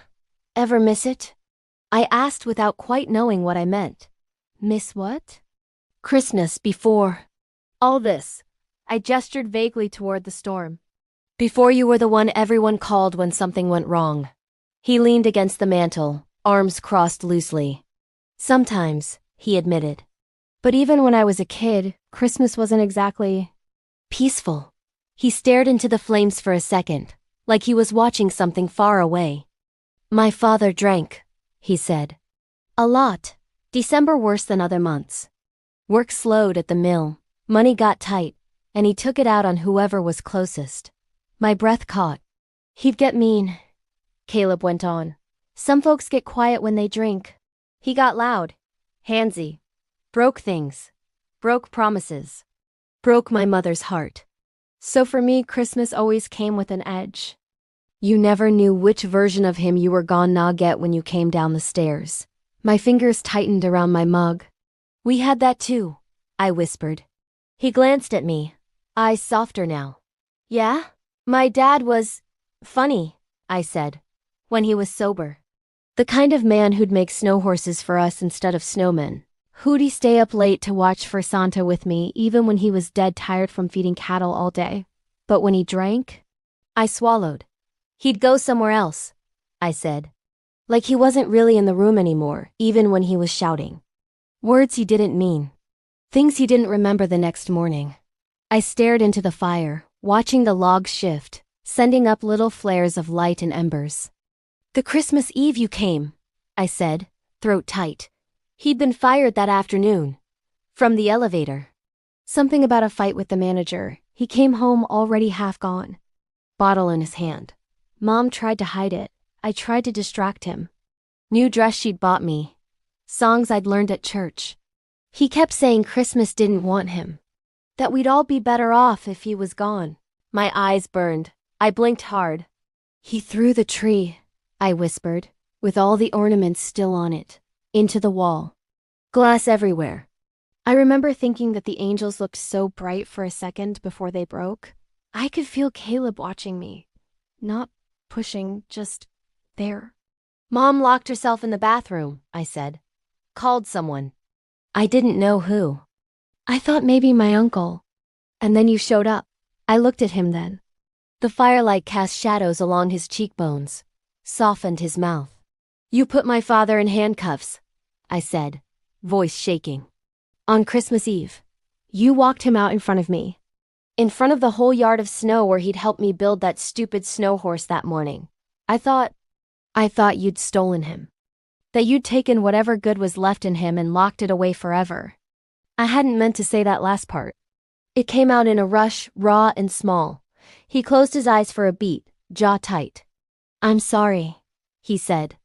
ever miss it?" I asked without quite knowing what I meant. "Miss what?" "Christmas before all this." I gestured vaguely toward the storm. "Before you were the one everyone called when something went wrong." He leaned against the mantel, arms crossed loosely. "Sometimes," he admitted. "But even when I was a kid, Christmas wasn't exactly peaceful." He stared into the flames for a second, like he was watching something far away. "My father drank," he said. "A lot. December worse than other months. Work slowed at the mill, money got tight, and he took it out on whoever was closest." My breath caught. "He'd get mean," Caleb went on. "Some folks get quiet when they drink. He got loud, handsy, broke things, broke promises, broke my mother's heart. So for me, Christmas always came with an edge. You never knew which version of him you were gonna get when you came down the stairs." My fingers tightened around my mug. "We had that too," I whispered. He glanced at me, eyes softer now. "Yeah? My dad was funny," I said, "when he was sober. The kind of man who'd make snow horses for us instead of snowmen. Who'd stay up late to watch for Santa with me even when he was dead tired from feeding cattle all day. But when he drank," I swallowed. "He'd go somewhere else," I said. Like he wasn't really in the room anymore, even when he was shouting. Words he didn't mean. Things he didn't remember the next morning. I stared into the fire, watching the logs shift, sending up little flares of light and embers. "The Christmas Eve you came," I said, throat tight. He'd been fired that afternoon. From the elevator. Something about a fight with the manager. He came home already half gone. Bottle in his hand. Mom tried to hide it. I tried to distract him. New dress she'd bought me. Songs I'd learned at church. He kept saying Christmas didn't want him. That we'd all be better off if he was gone. My eyes burned. I blinked hard. He threw the tree, I whispered, with all the ornaments still on it, into the wall. Glass everywhere. I remember thinking that the angels looked so bright for a second before they broke. I could feel Caleb watching me. Not pushing, just there. Mom locked herself in the bathroom, I said. Called someone. I didn't know who. I thought maybe my uncle. And then you showed up. I looked at him then. The firelight cast shadows along his cheekbones, softened his mouth. You put my father in handcuffs, I said, voice shaking. On Christmas Eve. You walked him out in front of me. In front of the whole yard of snow where he'd helped me build that stupid snow horse that morning. I thought you'd stolen him. That you'd taken whatever good was left in him and locked it away forever. I hadn't meant to say that last part. It came out in a rush, raw and small. He closed his eyes for a beat, jaw tight. I'm sorry, he said.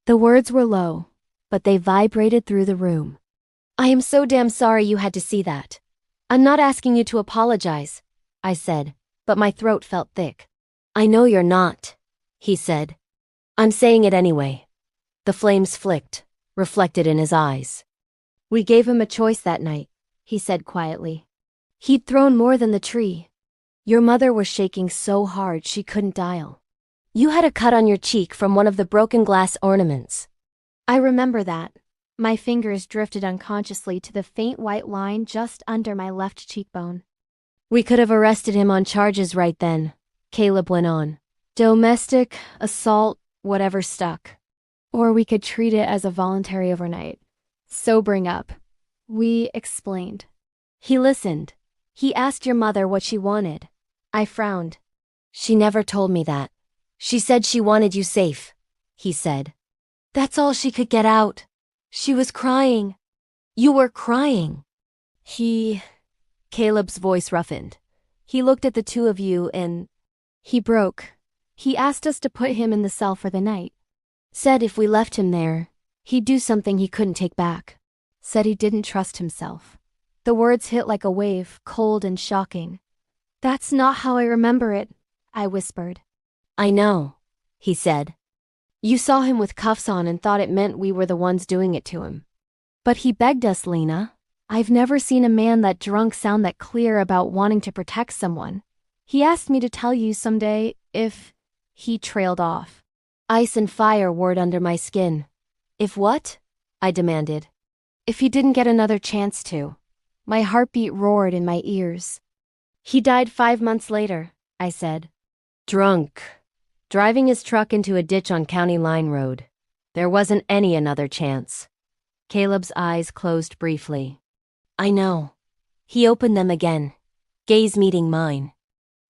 The words were low, but they vibrated through the room. I am so damn sorry you had to see that. I'm not asking you to apologize, I said, but my throat felt thick. I know you're not, he said. I'm saying it anyway. The flames flicked, reflected in his eyes. We gave him a choice that night, he said quietly. He'd thrown more than the tree. Your mother was shaking so hard she couldn't dial. You had a cut on your cheek from one of the broken glass ornaments. I remember that. My fingers drifted unconsciously to the faint white line just under my left cheekbone. We could have arrested him on charges right then, Caleb went on. Domestic, assault, whatever stuck. Or we could treat it as a voluntary overnight. Sobering up. We explained. He listened. He asked your mother what she wanted. I frowned. She never told me that. She said she wanted you safe, he said. That's all she could get out. She was crying. You were crying. Caleb's voice roughened. He looked at the two of you and he broke. He asked us to put him in the cell for the night. Said if we left him there, he'd do something he couldn't take back. Said he didn't trust himself. The words hit like a wave, cold and shocking. That's not how I remember it, I whispered. I know, he said. You saw him with cuffs on and thought it meant we were the ones doing it to him. But he begged us, Lena. I've never seen a man that drunk sound that clear about wanting to protect someone. He asked me to tell you someday if... He trailed off. Ice and fire whirred under my skin. If what? I demanded. If he didn't get another chance to. My heartbeat roared in my ears. He died 5 months later, I said. Drunk. Driving his truck into a ditch on County Line Road. There wasn't any another chance. Caleb's eyes closed briefly. I know. He opened them again, gaze meeting mine.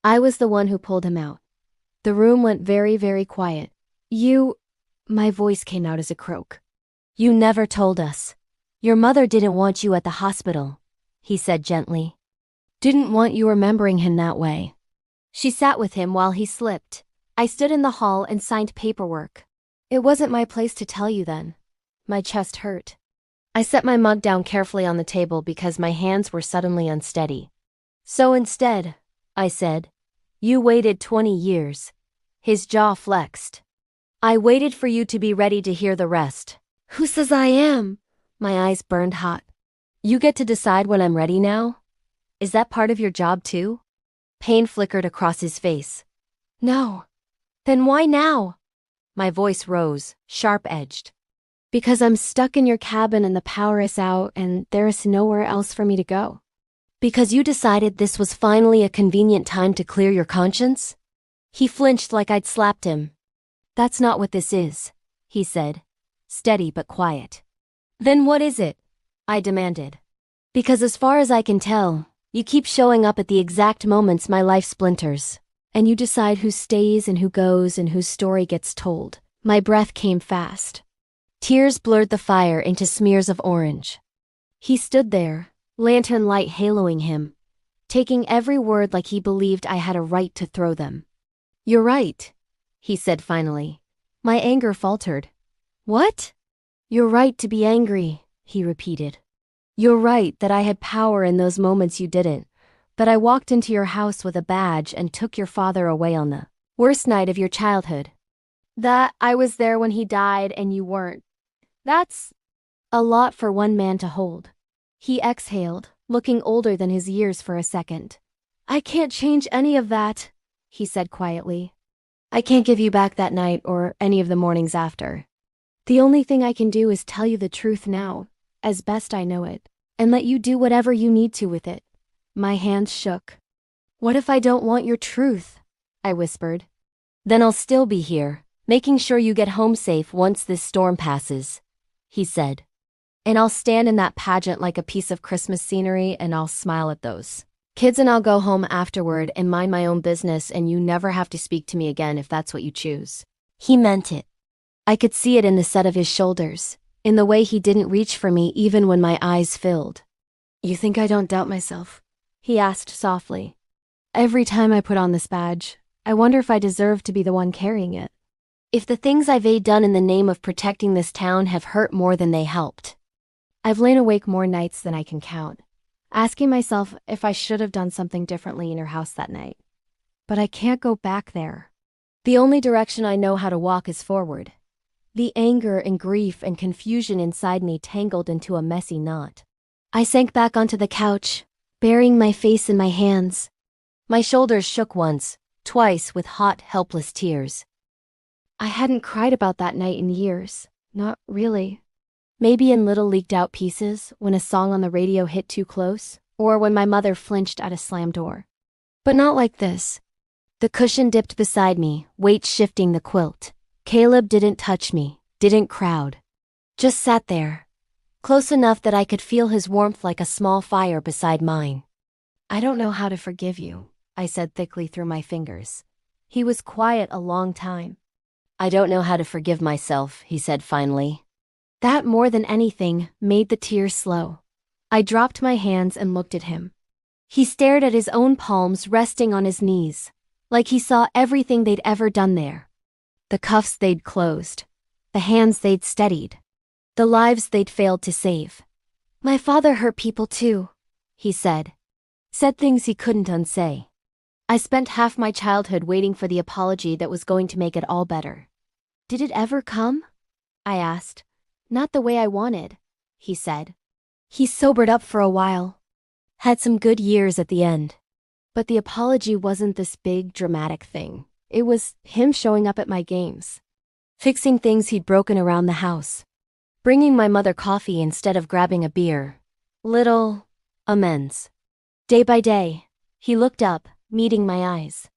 I was the one who pulled him out. The room went very, very quiet. My voice came out as a croak. You never told us. Your mother didn't want you at the hospital, he said gently. Didn't want you remembering him that way. She sat with him while he slipped. I stood in the hall and signed paperwork. It wasn't my place to tell you then. My chest hurt. I set my mug down carefully on the table because my hands were suddenly unsteady. So instead, I said, you waited 20 years. His jaw flexed. I waited for you to be ready to hear the rest. Who says I am? My eyes burned hot. You get to decide when I'm ready now? Is that part of your job too? Pain flickered across his face. No. Then why now? My voice rose, sharp-edged. Because I'm stuck in your cabin and the power is out and there is nowhere else for me to go. Because you decided this was finally a convenient time to clear your conscience? He flinched like I'd slapped him. That's not what this is, he said, steady but quiet. Then what is it? I demanded. Because as far as I can tell, you keep showing up at the exact moments my life splinters, and you decide who stays and who goes and whose story gets told. My breath came fast. Tears blurred the fire into smears of orange. He stood there, lantern light haloing him, taking every word like he believed I had a right to throw them. You're right, he said finally. My anger faltered. What? You're right to be angry, he repeated. You're right that I had power in those moments you didn't. But I walked into your house with a badge and took your father away on the worst night of your childhood. That I was there when he died and you weren't. That's a lot for one man to hold. He exhaled, looking older than his years for a second. I can't change any of that, he said quietly. I can't give you back that night or any of the mornings after. The only thing I can do is tell you the truth now, as best I know it, and let you do whatever you need to with it. My hands shook. What if I don't want your truth? I whispered. Then I'll still be here, making sure you get home safe once this storm passes, he said. And I'll stand in that pageant like a piece of Christmas scenery and I'll smile at those kids and I'll go home afterward and mind my own business and you never have to speak to me again if that's what you choose. He meant it. I could see it in the set of his shoulders, in the way he didn't reach for me even when my eyes filled. You think I don't doubt myself? He asked softly. Every time I put on this badge, I wonder if I deserve to be the one carrying it. If the things I've done in the name of protecting this town have hurt more than they helped. I've lain awake more nights than I can count, asking myself if I should have done something differently in your house that night. But I can't go back there. The only direction I know how to walk is forward. The anger and grief and confusion inside me tangled into a messy knot. I sank back onto the couch, burying my face in my hands. My shoulders shook once, twice with hot, helpless tears. I hadn't cried about that night in years, not really. Maybe in little leaked-out pieces, when a song on the radio hit too close, or when my mother flinched at a slammed door. But not like this. The cushion dipped beside me, weight shifting the quilt. Caleb didn't touch me, didn't crowd. Just sat there, close enough that I could feel his warmth like a small fire beside mine. I don't know how to forgive you, I said thickly through my fingers. He was quiet a long time. I don't know how to forgive myself, he said finally. That more than anything made the tears slow. I dropped my hands and looked at him. He stared at his own palms resting on his knees, like he saw everything they'd ever done there. The cuffs they'd closed, the hands they'd steadied, the lives they'd failed to save. My father hurt people too, he said. Said things he couldn't unsay. I spent half my childhood waiting for the apology that was going to make it all better. Did it ever come? I asked. Not the way I wanted, he said. He sobered up for a while. Had some good years at the end. But the apology wasn't this big, dramatic thing. It was him showing up at my games. Fixing things he'd broken around the house. Bringing my mother coffee instead of grabbing a beer. Little amends. Day by day, he looked up, meeting my eyes.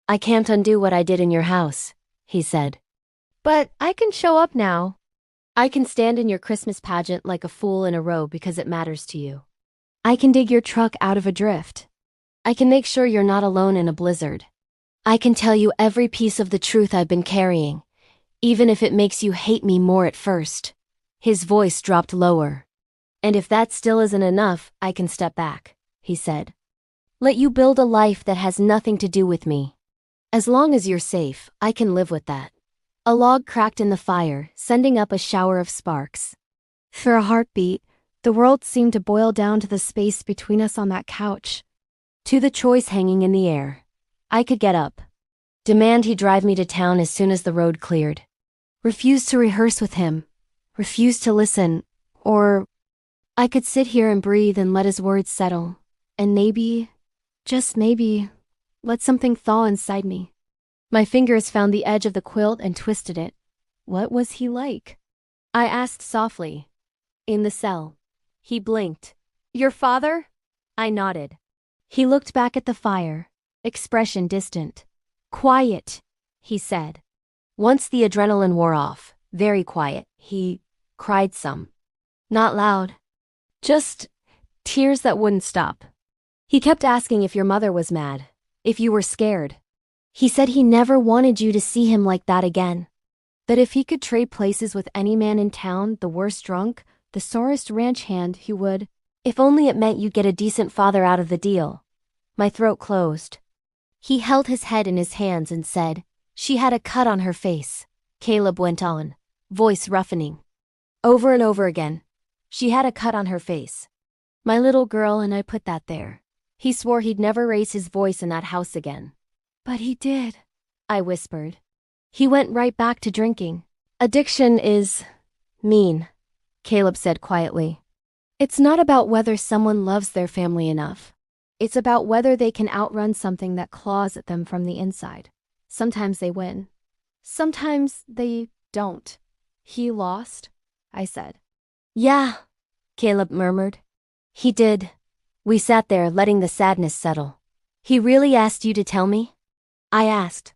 I can't undo what I did in your house, he said. But I can show up now. I can stand in your Christmas pageant like a fool in a robe because it matters to you. I can dig your truck out of a drift. I can make sure you're not alone in a blizzard. I can tell you every piece of the truth I've been carrying, even if it makes you hate me more at first. His voice dropped lower. And if that still isn't enough, I can step back, he said. Let you build a life that has nothing to do with me. As long as you're safe, I can live with that. A log cracked in the fire, sending up a shower of sparks. For a heartbeat, the world seemed to boil down to the space between us on that couch. To the choice hanging in the air. I could get up. Demand he drive me to town as soon as the road cleared. Refuse to rehearse with him. Refuse to listen. Or I could sit here and breathe and let his words settle. And maybe, just maybe, let something thaw inside me. My fingers found the edge of the quilt and twisted it. What was he like? I asked softly. In the cell. He blinked. Your father? I nodded. He looked back at the fire, expression distant. Quiet, he said. Once the adrenaline wore off, very quiet, he cried some. Not loud. Just tears that wouldn't stop. He kept asking if your mother was mad, if you were scared. He said he never wanted you to see him like that again. That if he could trade places with any man in town, the worst drunk, the sorest ranch hand, he would, if only it meant you'd get a decent father out of the deal. My throat closed. He held his head in his hands and said, She had a cut on her face. Caleb went on, voice roughening. Over and over again. She had a cut on her face. My little girl and I put that there. He swore he'd never raise his voice in that house again. But he did, I whispered. He went right back to drinking. Addiction is mean, Caleb said quietly. It's not about whether someone loves their family enough. It's about whether they can outrun something that claws at them from the inside. Sometimes they win. Sometimes they don't. He lost, I said. Yeah, Caleb murmured. He did. We sat there, letting the sadness settle. He really asked you to tell me? I asked.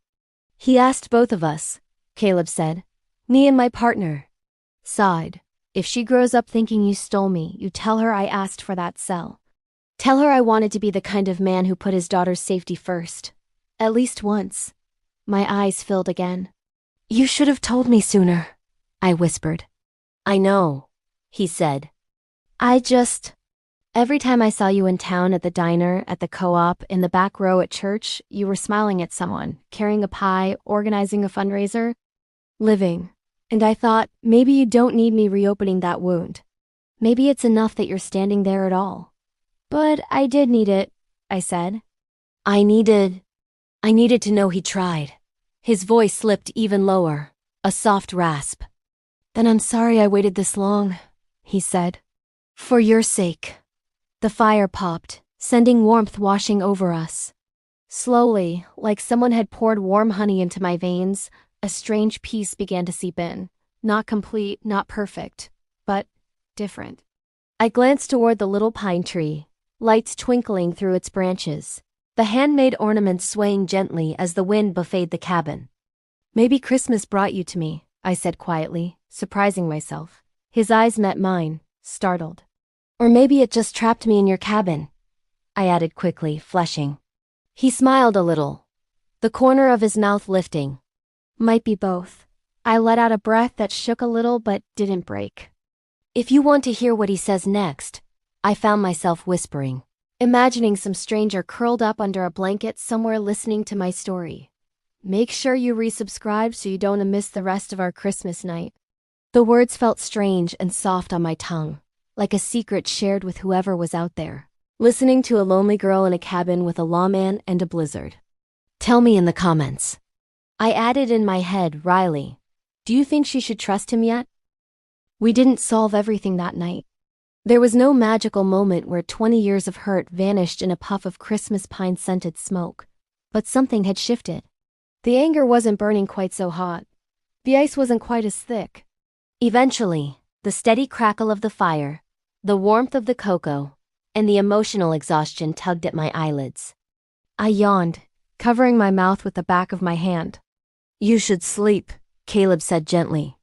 He asked both of us, Caleb said. Me and my partner. Sighed. If she grows up thinking you stole me, you tell her I asked for that cell. Tell her I wanted to be the kind of man who put his daughter's safety first. At least once. My eyes filled again. You should have told me sooner, I whispered. I know, he said. Every time I saw you in town, at the diner, at the co-op, in the back row at church, you were smiling at someone, carrying a pie, organizing a fundraiser, living. And I thought, maybe you don't need me reopening that wound. Maybe it's enough that you're standing there at all. But I did need it, I said. I needed to know he tried. His voice slipped even lower, a soft rasp. Then I'm sorry I waited this long, he said. For your sake. The fire popped, sending warmth washing over us. Slowly, like someone had poured warm honey into my veins, a strange peace began to seep in. Not complete, not perfect, but different. I glanced toward the little pine tree, lights twinkling through its branches, the handmade ornaments swaying gently as the wind buffeted the cabin. Maybe Christmas brought you to me, I said quietly, surprising myself. His eyes met mine, startled. Or maybe it just trapped me in your cabin, I added quickly, flushing. He smiled a little, the corner of his mouth lifting. Might be both. I let out a breath that shook a little but didn't break. If you want to hear what he says next, I found myself whispering, imagining some stranger curled up under a blanket somewhere listening to my story. Make sure you resubscribe so you don't miss the rest of our Christmas night. The words felt strange and soft on my tongue, like a secret shared with whoever was out there, listening to a lonely girl in a cabin with a lawman and a blizzard. Tell me in the comments. I added in my head, wryly, do you think she should trust him yet? We didn't solve everything that night. There was no magical moment where 20 years of hurt vanished in a puff of Christmas pine-scented smoke, but something had shifted. The anger wasn't burning quite so hot. The ice wasn't quite as thick. Eventually, the steady crackle of the fire, the warmth of the cocoa, and the emotional exhaustion tugged at my eyelids. I yawned, covering my mouth with the back of my hand. You should sleep, Caleb said gently.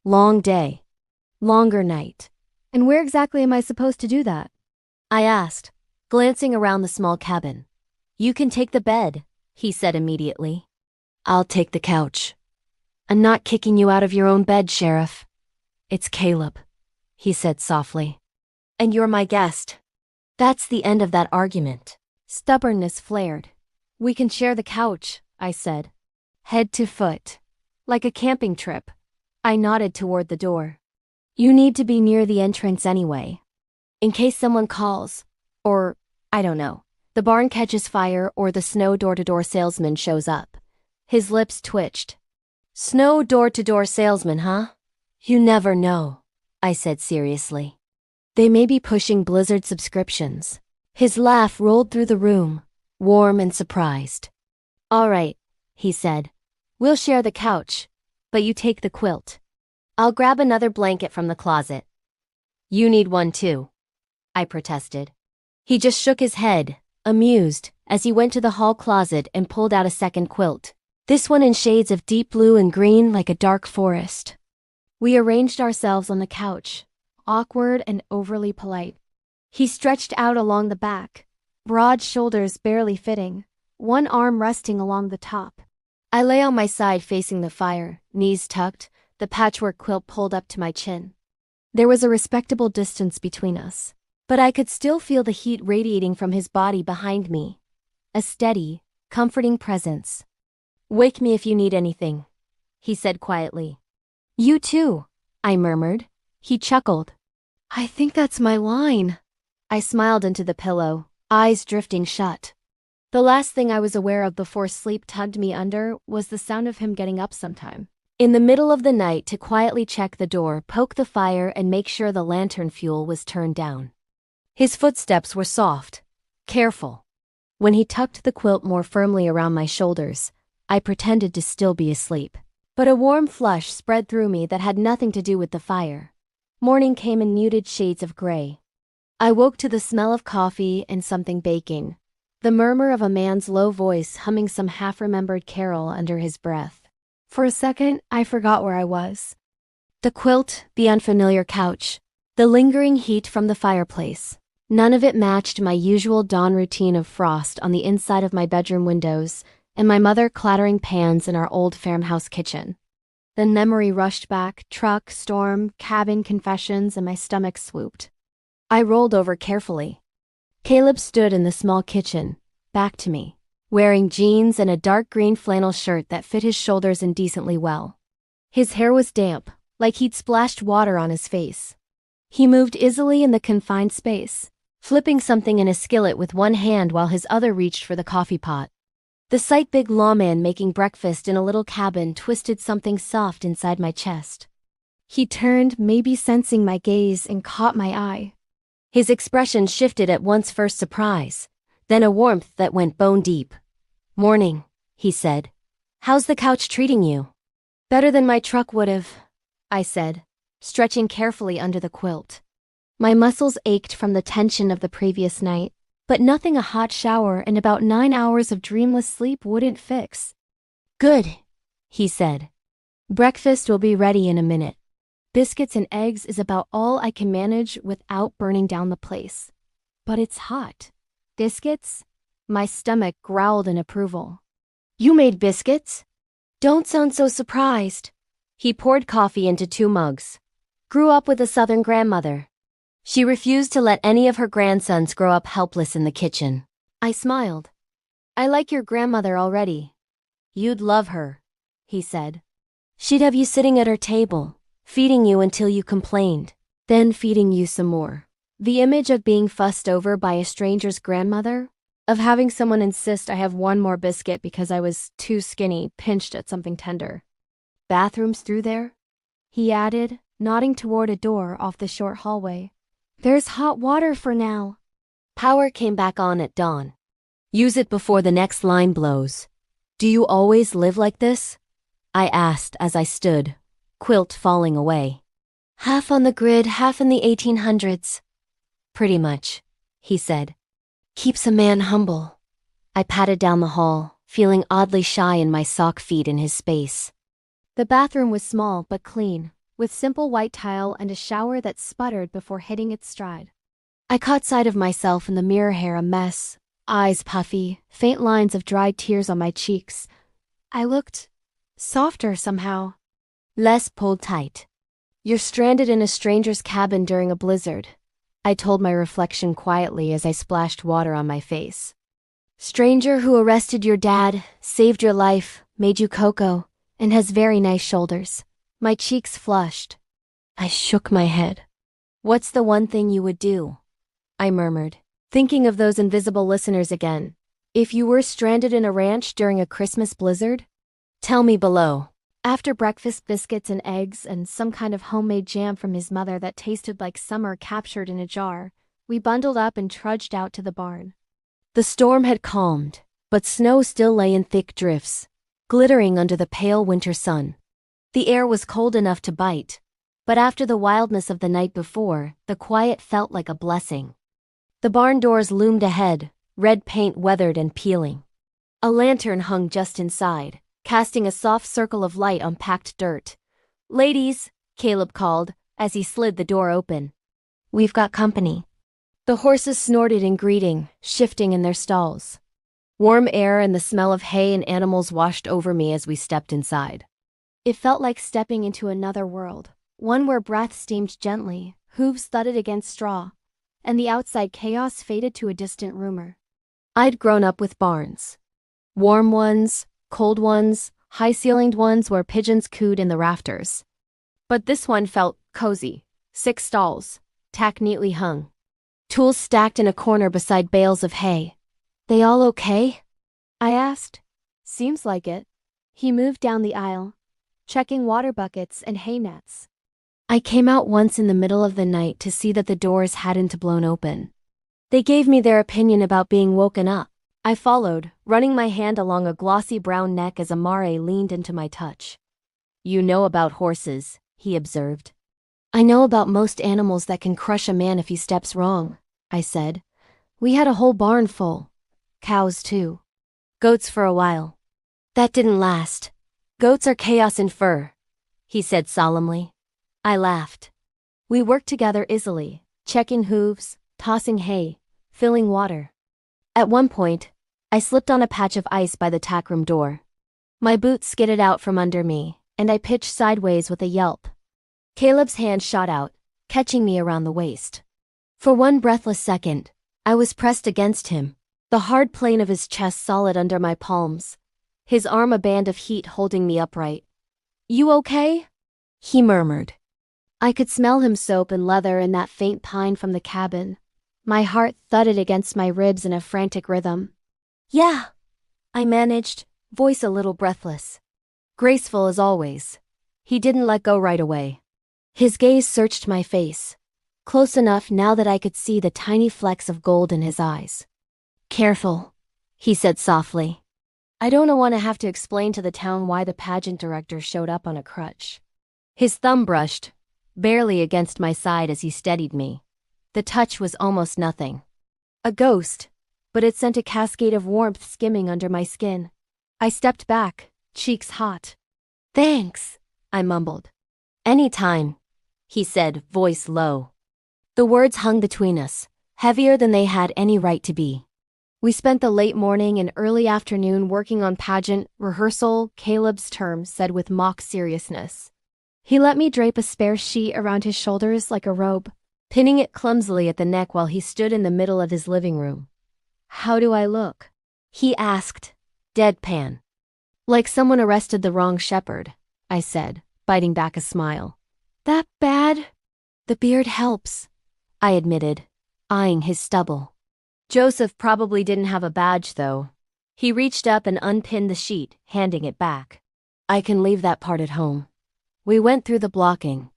Long day. Longer night. And where exactly am I supposed to do that? I asked, glancing around the small cabin. You can take the bed, he said immediately. I'll take the couch. I'm not kicking you out of your own bed, Sheriff. It's Caleb, he said softly. And you're my guest. That's the end of that argument. Stubbornness flared. We can share the couch, I said. Head to foot. Like a camping trip. I nodded toward the door. You need to be near the entrance anyway. In case someone calls. Or, I don't know, the barn catches fire or the snow door-to-door salesman shows up. His lips twitched. Snow door-to-door salesman, huh? You never know, I said seriously. They may be pushing Blizzard subscriptions. His laugh rolled through the room, warm and surprised. All right, he said. We'll share the couch, but you take the quilt. I'll grab another blanket from the closet. You need one too, I protested. He just shook his head, amused, as he went to the hall closet and pulled out a second quilt. This one in shades of deep blue and green like a dark forest. We arranged ourselves on the couch, awkward and overly polite. He stretched out along the back, broad shoulders barely fitting, one arm resting along the top. I lay on my side facing the fire, knees tucked, the patchwork quilt pulled up to my chin. There was a respectable distance between us, but I could still feel the heat radiating from his body behind me. A steady, comforting presence. Wake me if you need anything, he said quietly. You too, I murmured. He chuckled. I think that's my line. I smiled into the pillow, eyes drifting shut. The last thing I was aware of before sleep tugged me under was the sound of him getting up sometime in the middle of the night to quietly check the door, poke the fire, and make sure the lantern fuel was turned down. His footsteps were soft, careful. When he tucked the quilt more firmly around my shoulders, I pretended to still be asleep. But a warm flush spread through me that had nothing to do with the fire. Morning came in muted shades of gray. I woke to the smell of coffee and something baking, the murmur of a man's low voice humming some half-remembered carol under his breath. For a second, I forgot where I was. The quilt, the unfamiliar couch, the lingering heat from the fireplace. None of it matched my usual dawn routine of frost on the inside of my bedroom windows and my mother clattering pans in our old farmhouse kitchen. Then memory rushed back, truck, storm, cabin, confessions, and my stomach swooped. I rolled over carefully. Caleb stood in the small kitchen, back to me, wearing jeans and a dark green flannel shirt that fit his shoulders indecently well. His hair was damp, like he'd splashed water on his face. He moved easily in the confined space, flipping something in a skillet with one hand while his other reached for the coffee pot. The sight big lawman making breakfast in a little cabin twisted something soft inside my chest. He turned, maybe sensing my gaze, and caught my eye. His expression shifted at once, first surprise, then a warmth that went bone deep. "Morning," he said. "How's the couch treating you?" "Better than my truck would've," I said, stretching carefully under the quilt. My muscles ached from the tension of the previous night, but nothing a hot shower and about 9 hours of dreamless sleep wouldn't fix. "Good," he said. "Breakfast will be ready in a minute. Biscuits and eggs is about all I can manage without burning down the place. But it's hot." "Biscuits?" My stomach growled in approval. "You made biscuits? Don't sound so surprised." He poured coffee into 2 mugs. "Grew up with a Southern grandmother. She refused to let any of her grandsons grow up helpless in the kitchen." I smiled. "I like your grandmother already." "You'd love her," he said. "She'd have you sitting at her table, feeding you until you complained, then feeding you some more." The image of being fussed over by a stranger's grandmother, of having someone insist I have one more biscuit because I was too skinny, pinched at something tender. "Bathrooms through there?" he added, nodding toward a door off the short hallway. "There's hot water for now." Power came back on at dawn. "Use it before the next line blows." "Do you always live like this?" I asked as I stood, quilt falling away. "Half on the grid, half in the 1800s. "Pretty much," he said. "Keeps a man humble." I patted down the hall, feeling oddly shy in my sock feet in his space. The bathroom was small but clean, with simple white tile and a shower that sputtered before hitting its stride. I caught sight of myself in the mirror, hair a mess, eyes puffy, faint lines of dried tears on my cheeks. I looked softer somehow, less pulled tight. "You're stranded in a stranger's cabin during a blizzard," I told my reflection quietly as I splashed water on my face. "Stranger who arrested your dad, saved your life, made you cocoa, and has very nice shoulders." My cheeks flushed. I shook my head. "What's the one thing you would do?" I murmured, thinking of those invisible listeners again. "If you were stranded in a ranch during a Christmas blizzard?" "Tell me below." After breakfast, biscuits and eggs and some kind of homemade jam from his mother that tasted like summer captured in a jar, we bundled up and trudged out to the barn. The storm had calmed, but snow still lay in thick drifts, glittering under the pale winter sun. The air was cold enough to bite, but after the wildness of the night before, the quiet felt like a blessing. The barn doors loomed ahead, red paint weathered and peeling. A lantern hung just inside, casting a soft circle of light on packed dirt. "Ladies," Caleb called, as he slid the door open. "We've got company." The horses snorted in greeting, shifting in their stalls. Warm air and the smell of hay and animals washed over me as we stepped inside. It felt like stepping into another world, one where breath steamed gently, hooves thudded against straw, and the outside chaos faded to a distant rumor. I'd grown up with barns. Warm ones, cold ones, high-ceilinged ones where pigeons cooed in the rafters. But this one felt cozy. 6 stalls, tack neatly hung. tools stacked in a corner beside bales of hay. "They all okay?" I asked. "Seems like it." He moved down the aisle, checking water buckets and hay nets. I came out once in the middle of the night to see that the doors hadn't blown open. They gave me their opinion about being woken up. I followed, running my hand along a glossy brown neck as Amare leaned into my touch. "You know about horses," he observed. "I know about most animals that can crush a man if he steps wrong," I said. "We had a whole barn full. Cows too. Goats for a while. That didn't last. Goats are chaos in fur," he said solemnly. I laughed. We worked together easily, checking hooves, tossing hay, filling water. At one point, I slipped on a patch of ice by the tackroom door. My boots skidded out from under me, and I pitched sideways with a yelp. Caleb's hand shot out, catching me around the waist. For one breathless second, I was pressed against him, the hard plane of his chest solid under my palms, his arm a band of heat holding me upright. "You okay?" he murmured. I could smell him soap and leather and that faint pine from the cabin. My heart thudded against my ribs in a frantic rhythm. "Yeah," I managed, voice a little breathless. Graceful as always. He didn't let go right away. His gaze searched my face, close enough now that I could see the tiny flecks of gold in his eyes. "Careful," he said softly. I don't want to have to explain to the town why the pageant director showed up on a crutch. His thumb brushed, barely against my side as he steadied me. The touch was almost nothing. A ghost, but it sent a cascade of warmth skimming under my skin. I stepped back, cheeks hot. "Thanks," I mumbled. "Anytime," he said, voice low. The words hung between us, heavier than they had any right to be. We spent the late morning and early afternoon working on pageant rehearsal, Caleb's term said with mock seriousness. He let me drape a spare sheet around his shoulders like a robe, pinning it clumsily at the neck while he stood in the middle of his living room. "How do I look?" he asked, deadpan. "Like someone arrested the wrong shepherd," I said, biting back a smile. "That bad?" "The beard helps," I admitted, eyeing his stubble. Joseph probably didn't have a badge, though. He reached up and unpinned the sheet, handing it back. "I can leave that part at home." We went through the blocking.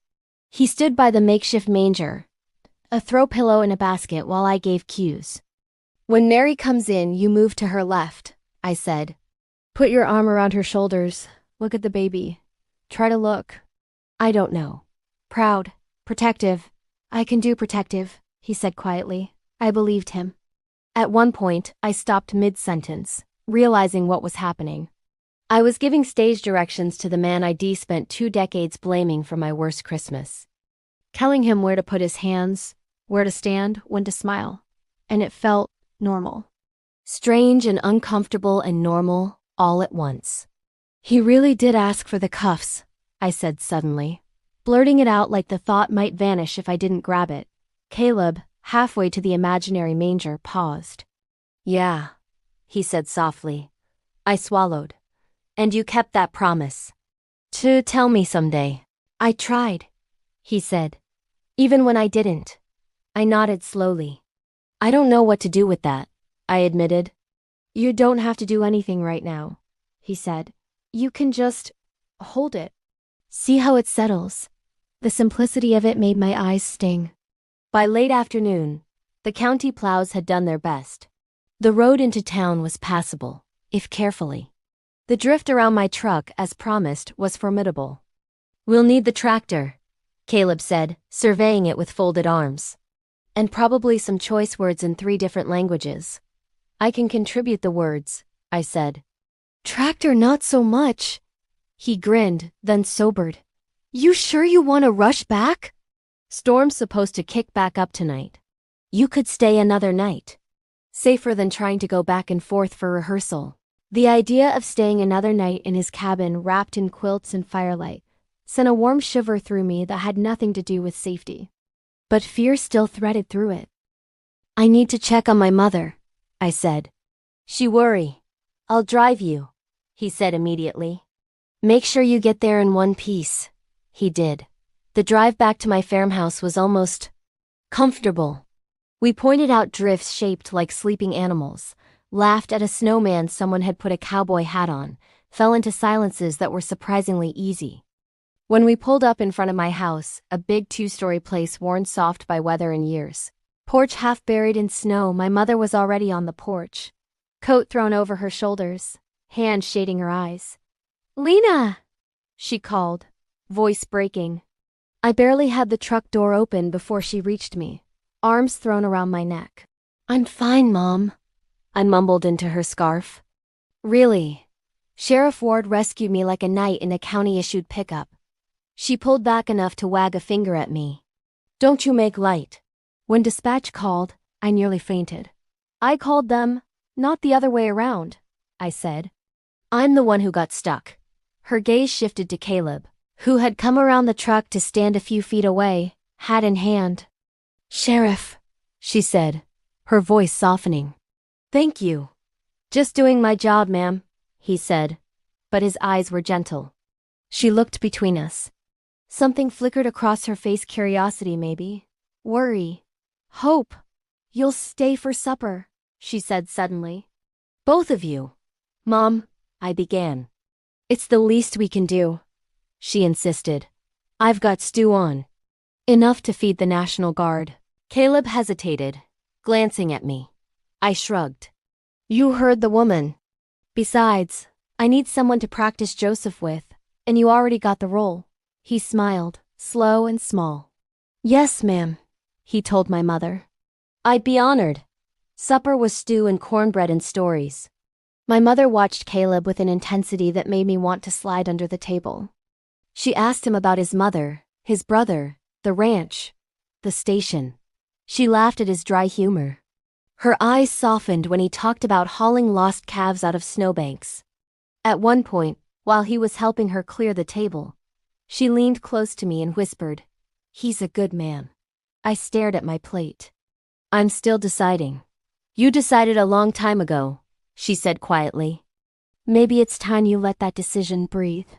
He stood by the makeshift manger, a throw pillow in a basket while I gave cues. "When Mary comes in, you move to her left," I said. "Put your arm around her shoulders. Look at the baby. Try to look, I don't know, proud, protective." "I can do protective," he said quietly. I believed him. At one point, I stopped mid-sentence, realizing what was happening. I was giving stage directions to the man I'd spent 2 decades blaming for my worst Christmas. Telling him where to put his hands, where to stand, when to smile. And it felt normal. Strange and uncomfortable and normal, all at once. "He really did ask for the cuffs," I said suddenly, blurting it out like the thought might vanish if I didn't grab it. Caleb, halfway to the imaginary manger, paused. "Yeah," he said softly. I swallowed. "And you kept that promise to tell me someday." "I tried," he said. "Even when I didn't." I nodded slowly. "I don't know what to do with that," I admitted. "You don't have to do anything right now," he said. "You can just hold it. See how it settles." The simplicity of it made my eyes sting. By late afternoon, the county plows had done their best. The road into town was passable, if carefully. The drift around my truck, as promised, was formidable. "We'll need the tractor," Caleb said, surveying it with folded arms. "And probably some choice words in 3 different languages." "I can contribute the words," I said. "Tractor not so much." He grinned, then sobered. "You sure you want to rush back?" "Storm's supposed to kick back up tonight. You could stay another night. Safer than trying to go back and forth for rehearsal." The idea of staying another night in his cabin wrapped in quilts and firelight sent a warm shiver through me that had nothing to do with safety. But fear still threaded through it. "I need to check on my mother," I said. "She worry. I'll drive you," he said immediately. "Make sure you get there in one piece." He did. The drive back to my farmhouse was almost comfortable. We pointed out drifts shaped like sleeping animals, laughed at a snowman someone had put a cowboy hat on, fell into silences that were surprisingly easy. When we pulled up in front of my house, a big 2-story place worn soft by weather and years, porch half buried in snow, my mother was already on the porch, coat thrown over her shoulders, hand shading her eyes. "Lena!" she called, voice breaking. I barely had the truck door open before she reached me, arms thrown around my neck. "I'm fine, Mom," I mumbled into her scarf. "Really?" Sheriff Ward rescued me like a knight in a county-issued pickup. She pulled back enough to wag a finger at me. "Don't you make light." When dispatch called, I nearly fainted. "I called them, not the other way around," I said. "I'm the one who got stuck." Her gaze shifted to Caleb, who had come around the truck to stand a few feet away, hat in hand. "Sheriff," she said, her voice softening. "Thank you." "Just doing my job, ma'am," he said, but his eyes were gentle. She looked between us. Something flickered across her face, curiosity maybe, worry, hope. "You'll stay for supper," she said suddenly. "Both of you." "Mom," I began. "It's the least we can do," she insisted. "I've got stew on. Enough to feed the National Guard." Caleb hesitated, glancing at me. I shrugged. "You heard the woman. Besides, I need someone to practice Joseph with, and you already got the role." He smiled, slow and small. "Yes, ma'am," he told my mother. "I'd be honored." Supper was stew and cornbread and stories. My mother watched Caleb with an intensity that made me want to slide under the table. She asked him about his mother, his brother, the ranch, the station. She laughed at his dry humor. Her eyes softened when he talked about hauling lost calves out of snowbanks. At one point, while he was helping her clear the table, she leaned close to me and whispered, "He's a good man." I stared at my plate. "I'm still deciding." "You decided a long time ago," she said quietly. "Maybe it's time you let that decision breathe."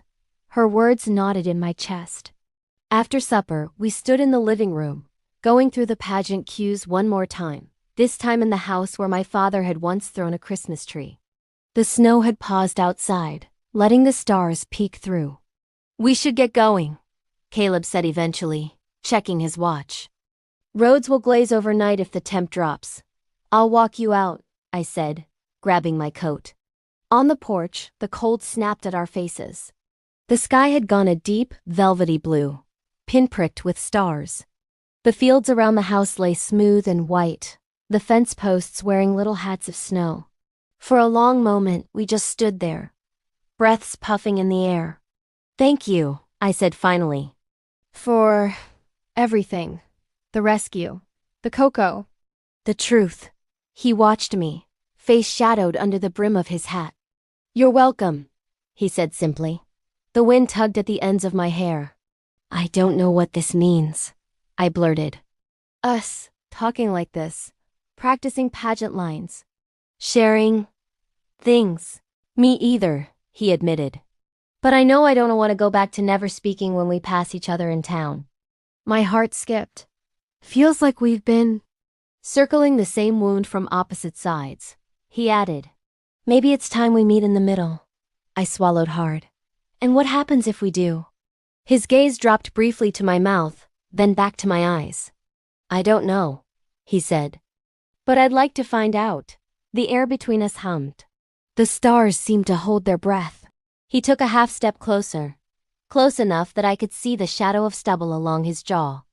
Her words knotted in my chest. After supper, we stood in the living room, going through the pageant cues one more time, this time in the house where my father had once thrown a Christmas tree. The snow had paused outside, letting the stars peek through. "We should get going," Caleb said eventually, checking his watch. "Roads will glaze overnight if the temp drops." "I'll walk you out," I said, grabbing my coat. On the porch, the cold snapped at our faces. The sky had gone a deep, velvety blue, pinpricked with stars. The fields around the house lay smooth and white, the fence posts wearing little hats of snow. For a long moment, we just stood there, breaths puffing in the air. "Thank you," I said finally. "For everything. The rescue. The cocoa. The truth." He watched me, face shadowed under the brim of his hat. "You're welcome," he said simply. The wind tugged at the ends of my hair. "I don't know what this means," I blurted. "Us, talking like this, practicing pageant lines, sharing things." "Me either," he admitted. "But I know I don't want to go back to never speaking when we pass each other in town." My heart skipped. "Feels like we've been circling the same wound from opposite sides," he added. "Maybe it's time we meet in the middle." I swallowed hard. "And what happens if we do?" His gaze dropped briefly to my mouth, then back to my eyes. "I don't know," he said. "But I'd like to find out." The air between us hummed. The stars seemed to hold their breath. He took a half step closer, close enough that I could see the shadow of stubble along his jaw,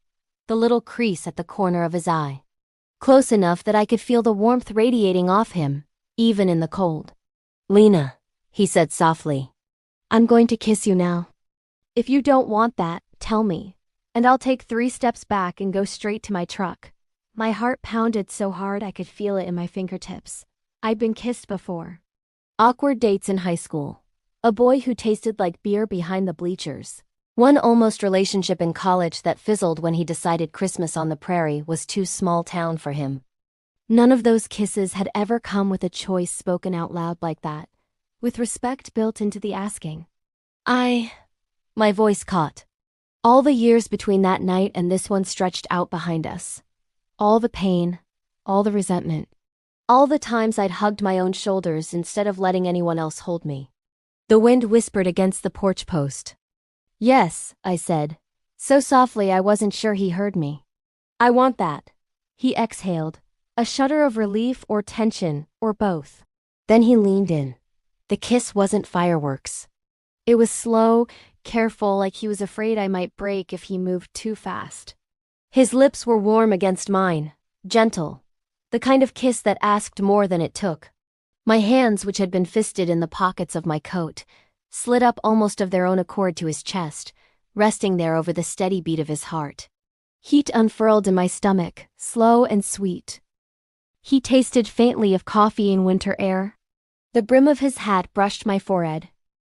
the little crease at the corner of his eye. Close enough that I could feel the warmth radiating off him, even in the cold. "Lena," he said softly. "I'm going to kiss you now. If you don't want that, tell me, and I'll take 3 steps back and go straight to my truck." My heart pounded so hard I could feel it in my fingertips. I'd been kissed before. Awkward dates in high school. A boy who tasted like beer behind the bleachers. One almost relationship in college that fizzled when he decided Christmas on the prairie was too small town for him. None of those kisses had ever come with a choice spoken out loud like that, with respect built into the asking. My voice caught. All the years between that night and this one stretched out behind us. All the pain, all the resentment. All the times I'd hugged my own shoulders instead of letting anyone else hold me. The wind whispered against the porch post. Yes, I said, so softly I wasn't sure he heard me. I want that. He exhaled, a shudder of relief or tension, or both. Then he leaned in. The kiss wasn't fireworks. It was slow, careful, like he was afraid I might break if he moved too fast. His lips were warm against mine, gentle, the kind of kiss that asked more than it took. My hands, which had been fisted in the pockets of my coat, slid up almost of their own accord to his chest, resting there over the steady beat of his heart. Heat unfurled in my stomach, slow and sweet. He tasted faintly of coffee and winter air. The brim of his hat brushed my forehead.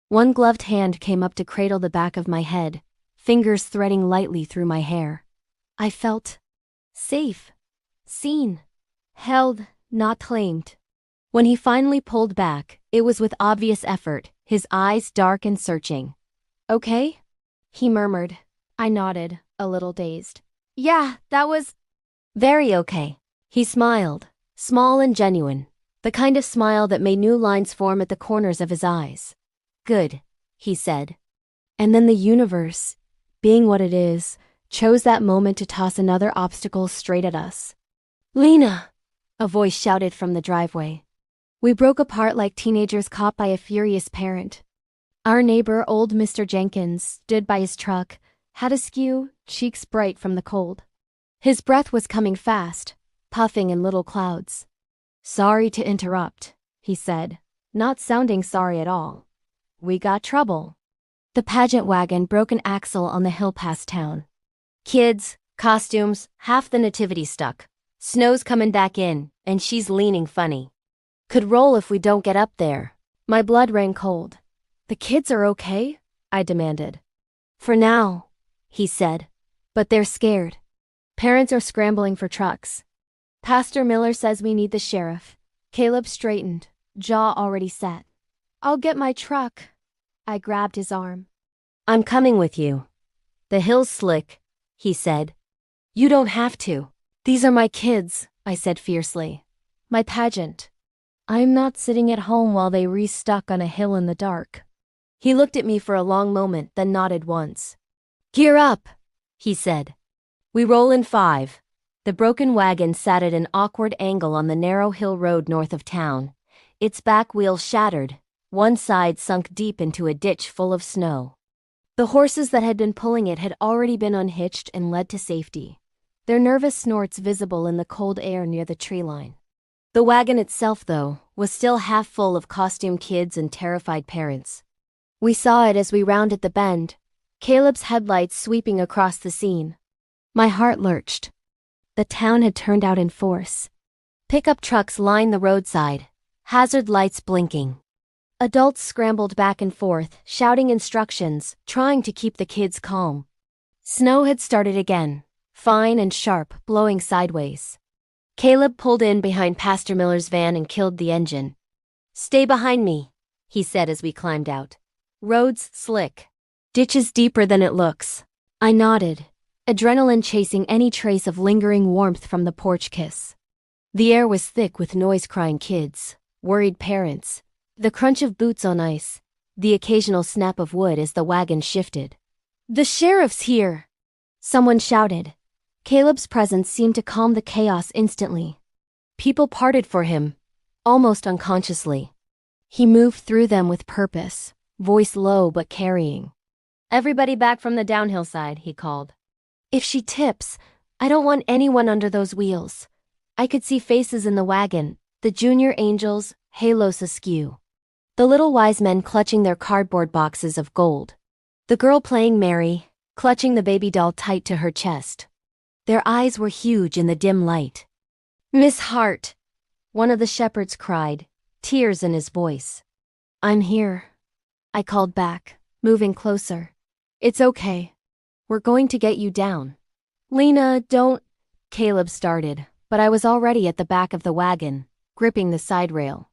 One gloved hand came up to cradle the back of my head, fingers threading lightly through my hair. I felt safe, seen, held, not claimed. When he finally pulled back, it was with obvious effort, his eyes dark and searching. Okay? He murmured. I nodded, a little dazed. Yeah, that was very okay. He smiled, small and genuine, the kind of smile that made new lines form at the corners of his eyes. Good, he said. And then the universe, being what it is, chose that moment to toss another obstacle straight at us. Lena! A voice shouted from the driveway. We broke apart like teenagers caught by a furious parent. Our neighbor, old Mr. Jenkins, stood by his truck, hat askew, cheeks bright from the cold. His breath was coming fast, puffing in little clouds. Sorry to interrupt, he said, not sounding sorry at all. We got trouble. The pageant wagon broke an axle on the hill past town. Kids, costumes, half the nativity stuck. Snow's coming back in, and she's leaning funny. Could roll if we don't get up there. My blood ran cold. The kids are okay? I demanded. For now, he said. But they're scared. Parents are scrambling for trucks. Pastor Miller says we need the sheriff. Caleb straightened, jaw already set. I'll get my truck. I grabbed his arm. I'm coming with you. The hill's slick, he said. You don't have to. These are my kids, I said fiercely. My pageant. I'm not sitting at home while they restuck on a hill in the dark. He looked at me for a long moment, then nodded once. Gear up, he said. We roll in 5. The broken wagon sat at an awkward angle on the narrow hill road north of town. Its back wheels shattered, one side sunk deep into a ditch full of snow. The horses that had been pulling it had already been unhitched and led to safety, their nervous snorts visible in the cold air near the tree line. The wagon itself, though, was still half full of costumed kids and terrified parents. We saw it as we rounded the bend, Caleb's headlights sweeping across the scene. My heart lurched. The town had turned out in force. Pickup trucks lined the roadside, hazard lights blinking. Adults scrambled back and forth, shouting instructions, trying to keep the kids calm. Snow had started again, fine and sharp, blowing sideways. Caleb pulled in behind Pastor Miller's van and killed the engine. Stay behind me, he said as we climbed out. Roads slick. Ditches deeper than it looks. I nodded, adrenaline chasing any trace of lingering warmth from the porch kiss. The air was thick with noise-crying kids, worried parents, the crunch of boots on ice, the occasional snap of wood as the wagon shifted. The sheriff's here! Someone shouted. Caleb's presence seemed to calm the chaos instantly. People parted for him, almost unconsciously. He moved through them with purpose, voice low but carrying. Everybody back from the downhill side, he called. If she tips, I don't want anyone under those wheels. I could see faces in the wagon, the junior angels, halos askew. The little wise men clutching their cardboard boxes of gold. The girl playing Mary, clutching the baby doll tight to her chest. Their eyes were huge in the dim light. Miss Hart, one of the shepherds cried, tears in his voice. I'm here, I called back, moving closer. It's okay. We're going to get you down. Lena, don't... Caleb started, but I was already at the back of the wagon, gripping the side rail.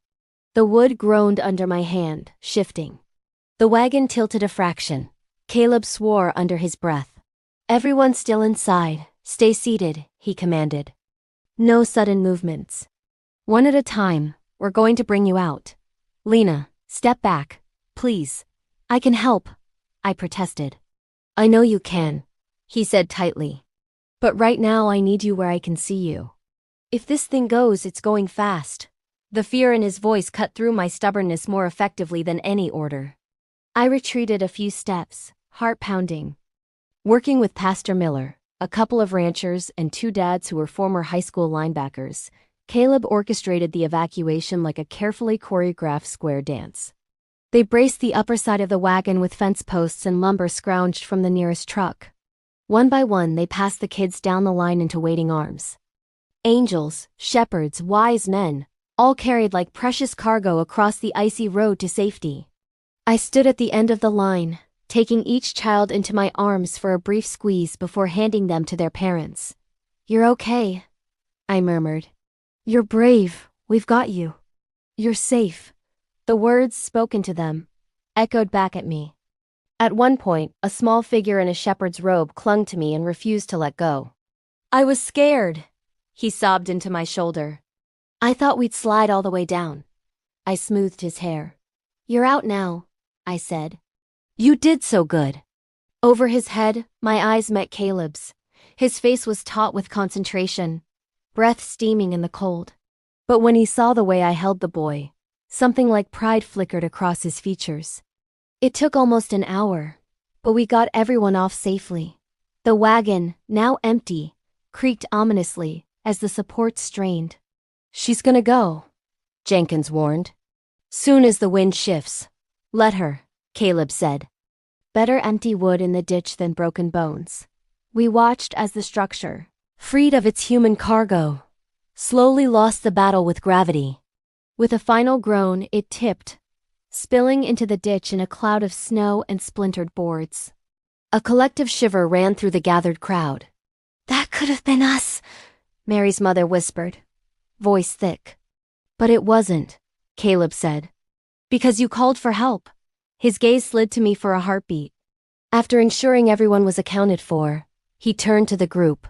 The wood groaned under my hand, shifting. The wagon tilted a fraction. Caleb swore under his breath. Everyone still inside. Stay seated, he commanded. No sudden movements. One at a time, we're going to bring you out. Lena, step back, please. I can help, I protested. I know you can, he said tightly. But right now I need you where I can see you. If this thing goes, it's going fast. The fear in his voice cut through my stubbornness more effectively than any order. I retreated a few steps, heart pounding. Working with Pastor Miller, a couple of ranchers, and 2 dads who were former high school linebackers, Caleb orchestrated the evacuation like a carefully choreographed square dance. They braced the upper side of the wagon with fence posts and lumber scrounged from the nearest truck. One by one, they passed the kids down the line into waiting arms. Angels, shepherds, wise men, all carried like precious cargo across the icy road to safety. I stood at the end of the line, taking each child into my arms for a brief squeeze before handing them to their parents. You're okay, I murmured. You're brave, we've got you. You're safe. The words spoken to them echoed back at me. At one point, a small figure in a shepherd's robe clung to me and refused to let go. I was scared, he sobbed into my shoulder. I thought we'd slide all the way down. I smoothed his hair. You're out now, I said. You did so good. Over his head, my eyes met Caleb's. His face was taut with concentration, breath steaming in the cold. But when he saw the way I held the boy, something like pride flickered across his features. It took almost an hour, but we got everyone off safely. The wagon, now empty, creaked ominously as the support strained. She's gonna go, Jenkins warned. Soon as the wind shifts. Let her, Caleb said. Better empty wood in the ditch than broken bones. We watched as the structure, freed of its human cargo, slowly lost the battle with gravity. With a final groan, it tipped, spilling into the ditch in a cloud of snow and splintered boards. A collective shiver ran through the gathered crowd. That could have been us, Mary's mother whispered, voice thick. But it wasn't, Caleb said. Because you called for help. His gaze slid to me for a heartbeat. After ensuring everyone was accounted for, he turned to the group.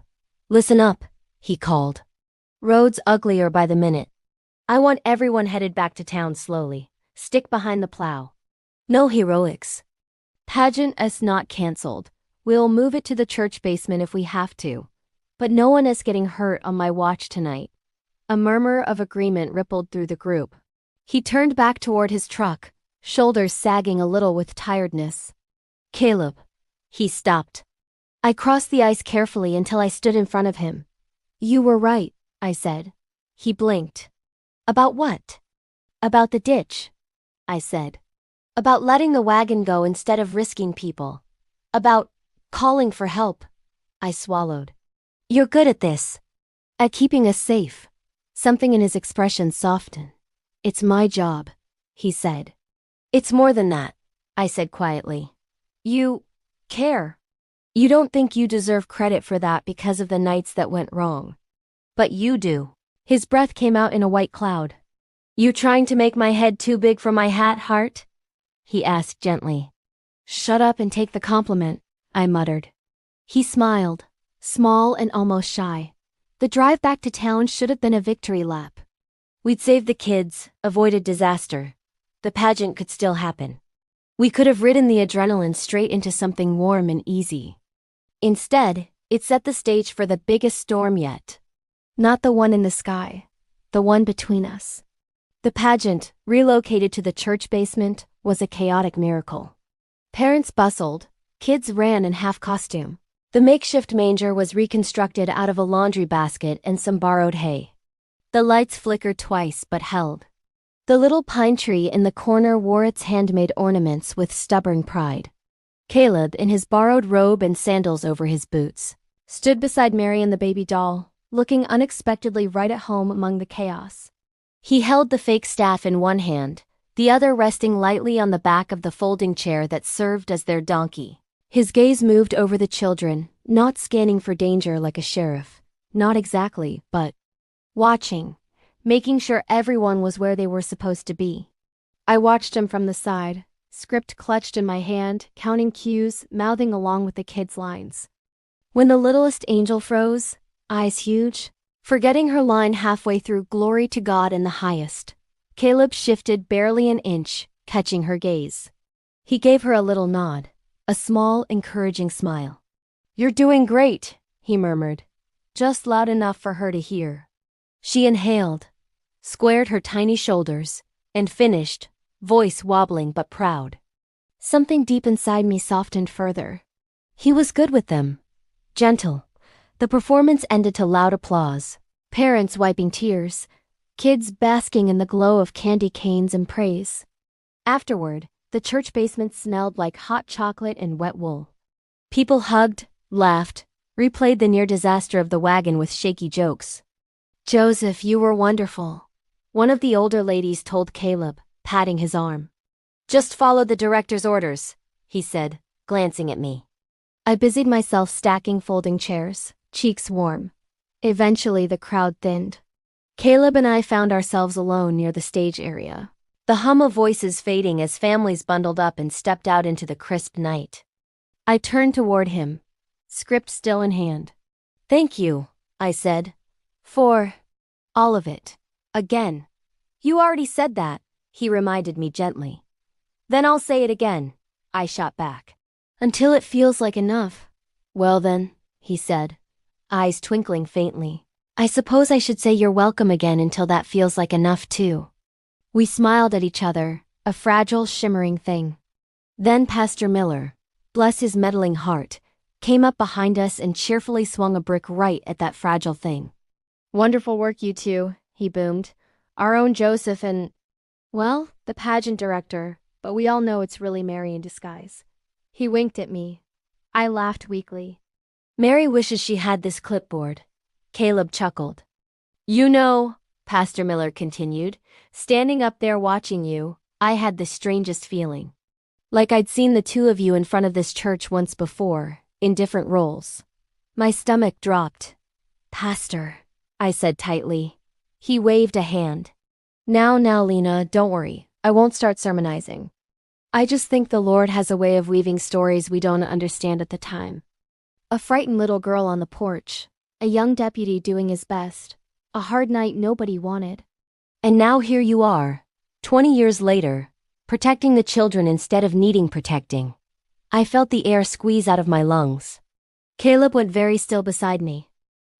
Listen up, he called. Roads uglier by the minute. I want everyone headed back to town slowly. Stick behind the plow. No heroics. Pageant is not cancelled. We'll move it to the church basement if we have to. But no one is getting hurt on my watch tonight. A murmur of agreement rippled through the group. He turned back toward his truck, shoulders sagging a little with tiredness. Caleb. He stopped. I crossed the ice carefully until I stood in front of him. You were right, I said. He blinked. About what? About the ditch, I said. About letting the wagon go instead of risking people. About calling for help. I swallowed. You're good at this. At keeping us safe. Something in his expression softened. It's my job, he said. It's more than that, I said quietly. You care. You don't think you deserve credit for that because of the nights that went wrong. But you do. His breath came out in a white cloud. You trying to make my head too big for my hat, Hart? He asked gently. Shut up and take the compliment, I muttered. He smiled, small and almost shy. The drive back to town should have been a victory lap. We'd saved the kids, avoided disaster. The pageant could still happen. We could have ridden the adrenaline straight into something warm and easy. Instead, it set the stage for the biggest storm yet. Not the one in the sky, the one between us. The pageant, relocated to the church basement, was a chaotic miracle. Parents bustled, kids ran in half costume. The makeshift manger was reconstructed out of a laundry basket and some borrowed hay. The lights flickered twice but held. The little pine tree in the corner wore its handmade ornaments with stubborn pride. Caleb, in his borrowed robe and sandals over his boots, stood beside Mary and the baby doll, looking unexpectedly right at home among the chaos. He held the fake staff in one hand, the other resting lightly on the back of the folding chair that served as their donkey. His gaze moved over the children, not scanning for danger like a sheriff. Not exactly, but watching, making sure everyone was where they were supposed to be. I watched him from the side, script clutched in my hand, counting cues, mouthing along with the kids' lines. When the littlest angel froze, eyes huge, Forgetting her line halfway through "Glory to God in the highest," Caleb shifted barely an inch, catching her gaze. He gave her a little nod, a small, encouraging smile. "You're doing great," he murmured, just loud enough for her to hear. She inhaled, squared her tiny shoulders, and finished, voice wobbling but proud. Something deep inside me softened further. He was good with them. Gentle. The performance ended to loud applause, parents wiping tears, kids basking in the glow of candy canes and praise. Afterward, the church basement smelled like hot chocolate and wet wool. People hugged, laughed, replayed the near disaster of the wagon with shaky jokes. "Joseph, you were wonderful," one of the older ladies told Caleb, patting his arm. "Just follow the director's orders," he said, glancing at me. I busied myself stacking folding chairs, cheeks warm. Eventually the crowd thinned. Caleb and I found ourselves alone near the stage area, the hum of voices fading as families bundled up and stepped out into the crisp night. I turned toward him, script still in hand. "Thank you," I said, "for all of it." "Again." "You already said that," he reminded me gently. "Then I'll say it again," I shot back. "Until it feels like enough." "Well then," he said, eyes twinkling faintly, "I suppose I should say you're welcome again until that feels like enough too." We smiled at each other, a fragile, shimmering thing. Then Pastor Miller, bless his meddling heart, came up behind us and cheerfully swung a brick right at that fragile thing. "Wonderful work, you two," he boomed. "Our own Joseph and, well, the pageant director, but we all know it's really Mary in disguise." He winked at me. I laughed weakly. "Mary wishes she had this clipboard." Caleb chuckled. "You know," Pastor Miller continued, "standing up there watching you, I had the strangest feeling. Like I'd seen the two of you in front of this church once before, in different roles." My stomach dropped. "Pastor," I said tightly. He waved a hand. Now, Lena, don't worry. I won't start sermonizing. I just think the Lord has a way of weaving stories we don't understand at the time." A frightened little girl on the porch, a young deputy doing his best, a hard night nobody wanted. And now here you are, 20 years later, protecting the children instead of needing protecting. I felt the air squeeze out of my lungs. Caleb went very still beside me.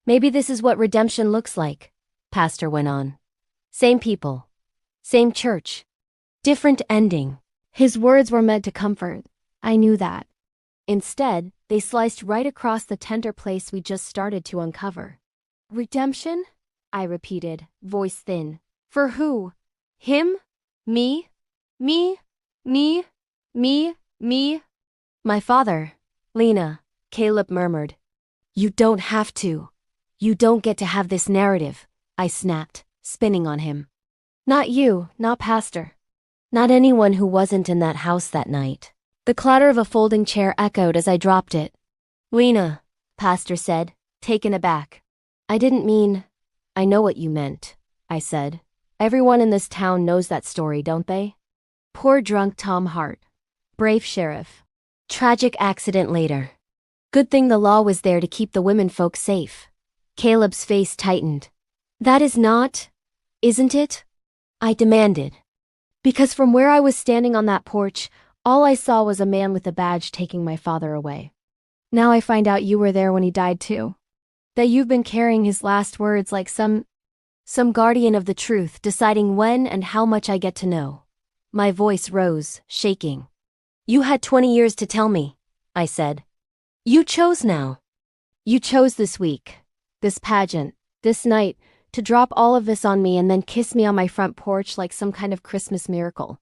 "Maybe this is what redemption looks like," Pastor went on. "Same people, same church, different ending." His words were meant to comfort. I knew that. Instead, they sliced right across the tender place we just started to uncover. "Redemption?" I repeated, voice thin. "For who? Him? Me? Me? Me? Me? Me?" "My father, Lena," Caleb murmured. "You don't have to. You don't get to have this narrative," I snapped, spinning on him. "Not you, not Pastor. Not anyone who wasn't in that house that night." The clatter of a folding chair echoed as I dropped it. "Lena," Pastor said, taken aback. "I didn't mean—" "I know what you meant," I said. "Everyone in this town knows that story, don't they? Poor drunk Tom Hart. Brave sheriff. Tragic accident later. Good thing the law was there to keep the women folk safe." Caleb's face tightened. "That is not, isn't it?" I demanded. Because from where I was standing on that porch, all I saw was a man with a badge taking my father away. Now I find out you were there when he died too. That you've been carrying his last words like some guardian of the truth, deciding when and how much I get to know. My voice rose, shaking. "You had 20 years to tell me," I said. "You chose now. You chose this week, this pageant, this night, to drop all of this on me and then kiss me on my front porch like some kind of Christmas miracle."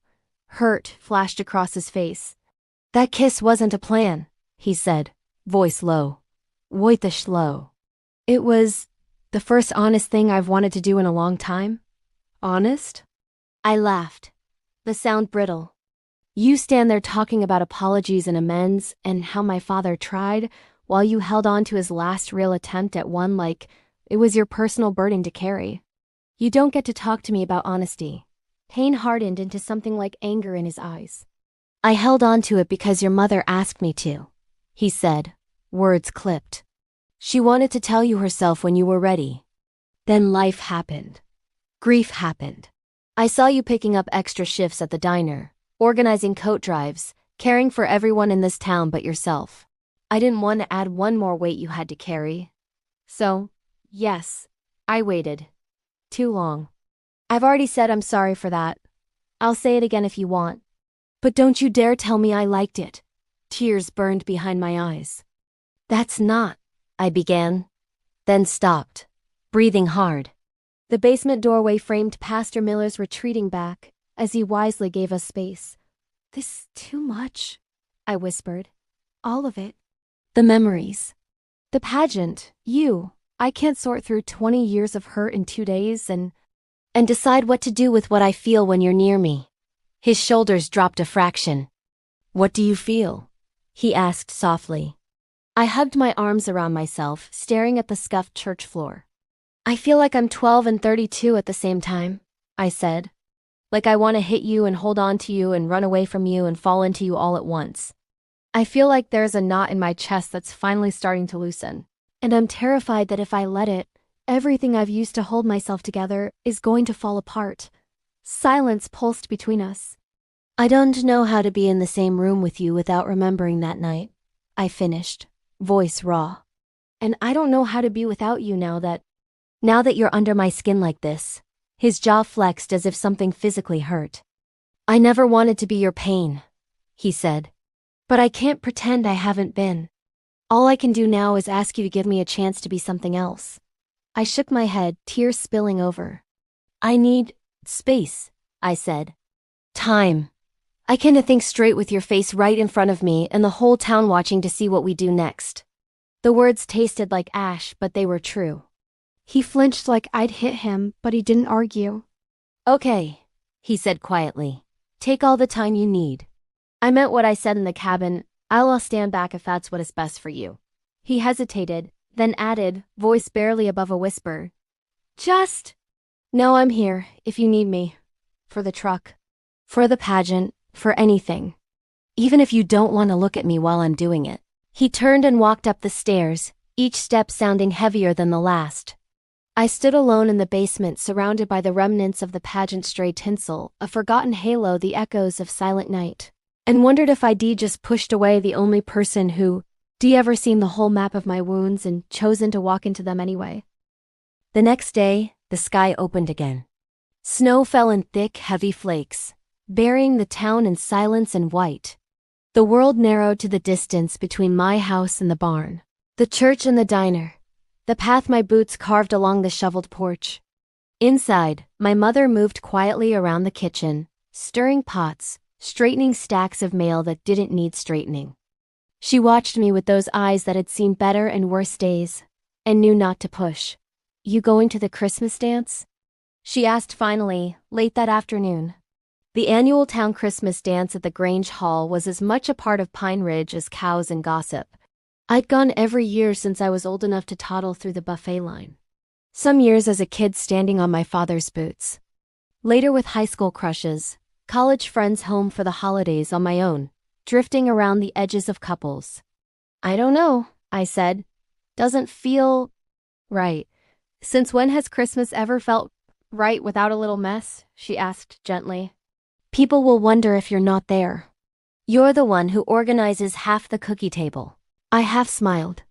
Hurt flashed across his face. "That kiss wasn't a plan," he said, voice low. Woitish low. "It was the first honest thing I've wanted to do in a long time." "Honest?" I laughed. The sound brittle. "You stand there talking about apologies and amends and how my father tried, while you held on to his last real attempt at one like it was your personal burden to carry. You don't get to talk to me about honesty." Pain hardened into something like anger in his eyes. "I held on to it because your mother asked me to," he said, words clipped. "She wanted to tell you herself when you were ready. Then life happened. Grief happened. I saw you picking up extra shifts at the diner, organizing coat drives, caring for everyone in this town but yourself. I didn't want to add one more weight you had to carry. So, yes, I waited. Too long. I've already said I'm sorry for that. I'll say it again if you want. But don't you dare tell me I liked it. Tears burned behind my eyes. That's not, I began, then stopped, breathing hard. The basement doorway framed Pastor Miller's retreating back as he wisely gave us space. This is too much, I whispered. All of it. The memories. The pageant, you. I can't sort through 20 years of hurt in 2 days and decide what to do with what I feel when you're near me. His shoulders dropped a fraction. What do you feel? He asked softly. I hugged my arms around myself, staring at the scuffed church floor. I feel like I'm 12 and 32 at the same time, I said. Like I want to hit you and hold on to you and run away from you and fall into you all at once. I feel like there's a knot in my chest that's finally starting to loosen. And I'm terrified that if I let it, everything I've used to hold myself together is going to fall apart. Silence pulsed between us. I don't know how to be in the same room with you without remembering that night, I finished, voice raw. And I don't know how to be without you now that you're under my skin like this. His jaw flexed as if something physically hurt. I never wanted to be your pain, he said. But I can't pretend I haven't been. All I can do now is ask you to give me a chance to be something else. I shook my head, tears spilling over. I need space, I said. Time. I can't think straight with your face right in front of me and the whole town watching to see what we do next. The words tasted like ash, but they were true. He flinched like I'd hit him, but he didn't argue. Okay, he said quietly. Take all the time you need. I meant what I said in the cabin. I'll stand back if that's what is best for you. He hesitated, then added, voice barely above a whisper. Just know I'm here if you need me. For the truck. For the pageant. For anything. Even if you don't want to look at me while I'm doing it. He turned and walked up the stairs, each step sounding heavier than the last. I stood alone in the basement, surrounded by the remnants of the pageant stray tinsel, a forgotten halo, the echoes of silent night, and wondered if I'd just pushed away the only person who ever seen the whole map of my wounds and chosen to walk into them anyway. The next day, the sky opened again. Snow fell in thick, heavy flakes, burying the town in silence and white. The world narrowed to the distance between my house and the barn, the church and the diner, the path my boots carved along the shoveled porch. Inside, my mother moved quietly around the kitchen, stirring pots, straightening stacks of mail that didn't need straightening. She watched me with those eyes that had seen better and worse days, and knew not to push. You going to the Christmas dance? She asked finally, late that afternoon. The annual town Christmas dance at the Grange Hall was as much a part of Pine Ridge as cows and gossip. I'd gone every year since I was old enough to toddle through the buffet line. Some years as a kid standing on my father's boots. Later with high school crushes, college friends home for the holidays on my own, drifting around the edges of couples. I don't know, I said. Doesn't feel right. Since when has Christmas ever felt right without a little mess? She asked gently. People will wonder if you're not there. You're the one who organizes half the cookie table. I half smiled.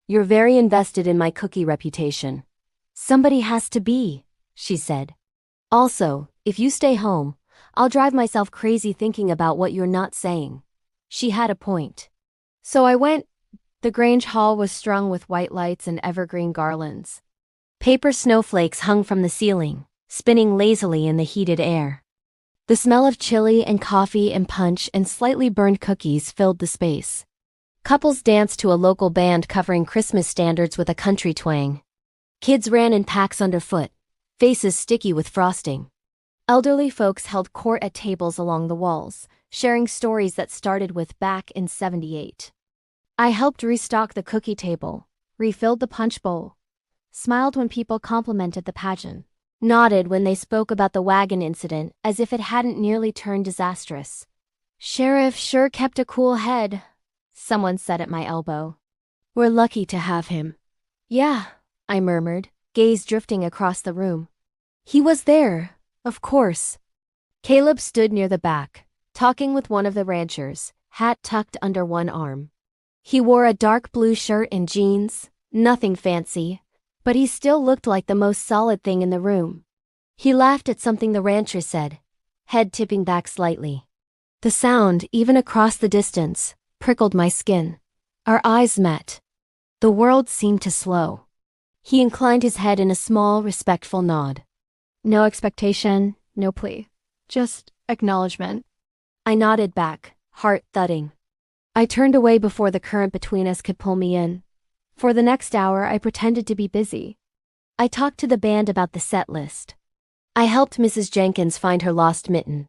You're very invested in my cookie reputation. Somebody has to be, she said. Also, if you stay home, I'll drive myself crazy thinking about what you're not saying. She had a point. So I went. The Grange Hall was strung with white lights and evergreen garlands. Paper snowflakes hung from the ceiling, spinning lazily in the heated air. The smell of chili and coffee and punch and slightly burned cookies filled the space. Couples danced to a local band covering Christmas standards with a country twang. Kids ran in packs underfoot, faces sticky with frosting. Elderly folks held court at tables along the walls, sharing stories that started with back in '78. I helped restock the cookie table, refilled the punch bowl, smiled when people complimented the pageant. Nodded when they spoke about the wagon incident as if it hadn't nearly turned disastrous. Sheriff sure kept a cool head, someone said at my elbow. We're lucky to have him. Yeah, I murmured, gaze drifting across the room. He was there, of course. Caleb stood near the back, talking with one of the ranchers, hat tucked under one arm. He wore a dark blue shirt and jeans, nothing fancy, but he still looked like the most solid thing in the room. He laughed at something the rancher said, head tipping back slightly. The sound, even across the distance, prickled my skin. Our eyes met. The world seemed to slow. He inclined his head in a small, respectful nod. No expectation, no plea. Just acknowledgement. I nodded back, heart thudding. I turned away before the current between us could pull me in. For the next hour, I pretended to be busy. I talked to the band about the set list. I helped Mrs. Jenkins find her lost mitten.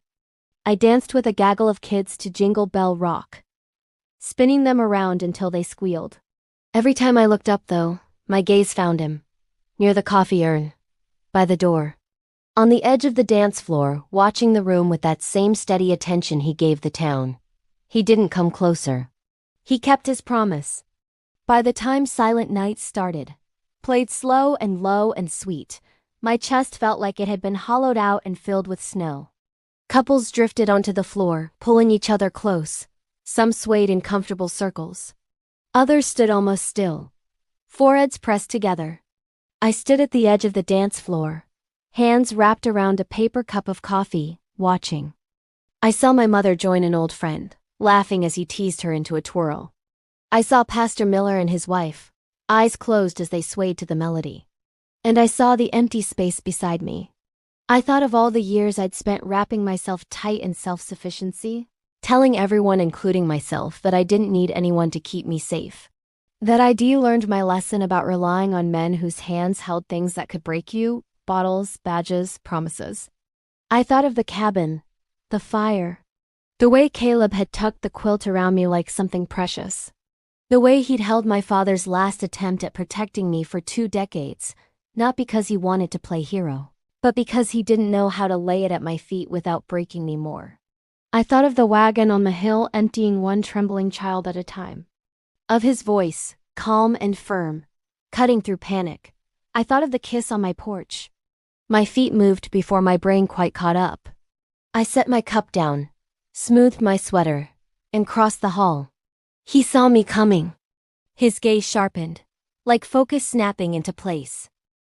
I danced with a gaggle of kids to Jingle Bell Rock, spinning them around until they squealed. Every time I looked up, though, my gaze found him. Near the coffee urn. By the door. On the edge of the dance floor, watching the room with that same steady attention he gave the town. He didn't come closer. He kept his promise. By the time Silent Night started, played slow and low and sweet, my chest felt like it had been hollowed out and filled with snow. Couples drifted onto the floor, pulling each other close. Some swayed in comfortable circles. Others stood almost still, foreheads pressed together. I stood at the edge of the dance floor, hands wrapped around a paper cup of coffee, watching. I saw my mother join an old friend, laughing as he teased her into a twirl. I saw Pastor Miller and his wife, eyes closed as they swayed to the melody. And I saw the empty space beside me. I thought of all the years I'd spent wrapping myself tight in self-sufficiency, telling everyone, including myself, that I didn't need anyone to keep me safe. That I'd learned my lesson about relying on men whose hands held things that could break you, bottles, badges, promises. I thought of the cabin, the fire, the way Caleb had tucked the quilt around me like something precious. The way he'd held my father's last attempt at protecting me for 2 decades, not because he wanted to play hero, but because he didn't know how to lay it at my feet without breaking me more. I thought of the wagon on the hill emptying one trembling child at a time. Of his voice, calm and firm, cutting through panic. I thought of the kiss on my porch. My feet moved before my brain quite caught up. I set my cup down, smoothed my sweater, and crossed the hall. He saw me coming. His gaze sharpened, like focus snapping into place.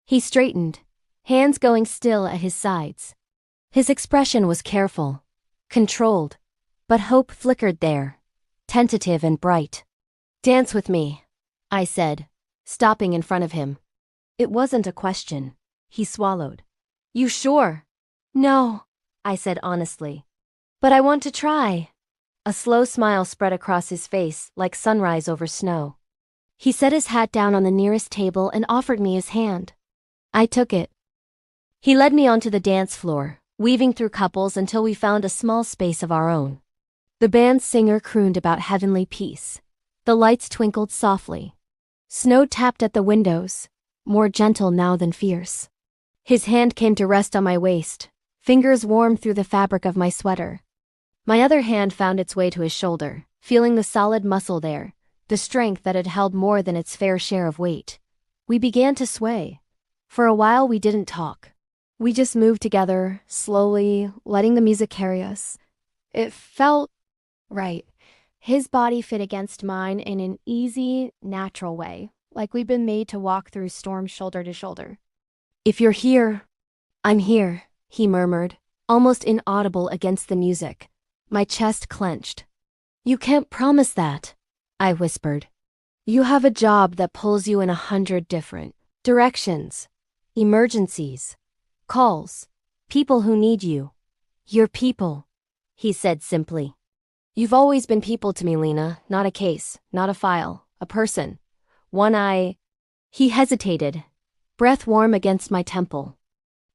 He straightened, hands going still at his sides. His expression was careful, controlled, but hope flickered there, tentative and bright. "Dance with me," I said, stopping in front of him. It wasn't a question. He swallowed. "You sure?" "No," I said honestly. "But I want to try." A slow smile spread across his face like sunrise over snow. He set his hat down on the nearest table and offered me his hand. I took it. He led me onto the dance floor, weaving through couples until we found a small space of our own. The band's singer crooned about heavenly peace. The lights twinkled softly. Snow tapped at the windows, more gentle now than fierce. His hand came to rest on my waist, fingers warmed through the fabric of my sweater. My other hand found its way to his shoulder, feeling the solid muscle there, the strength that had held more than its fair share of weight. We began to sway. For a while we didn't talk. We just moved together, slowly, letting the music carry us. It felt right. His body fit against mine in an easy, natural way, like we'd been made to walk through storms shoulder to shoulder. "If you're here, I'm here," he murmured, almost inaudible against the music. My chest clenched. "You can't promise that," I whispered. "You have a job that pulls you in 100 different directions. Emergencies. Calls. People who need you. You're people," he said simply. "You've always been people to me, Lena, not a case, not a file, a person. One I..." He hesitated, breath warm against my temple.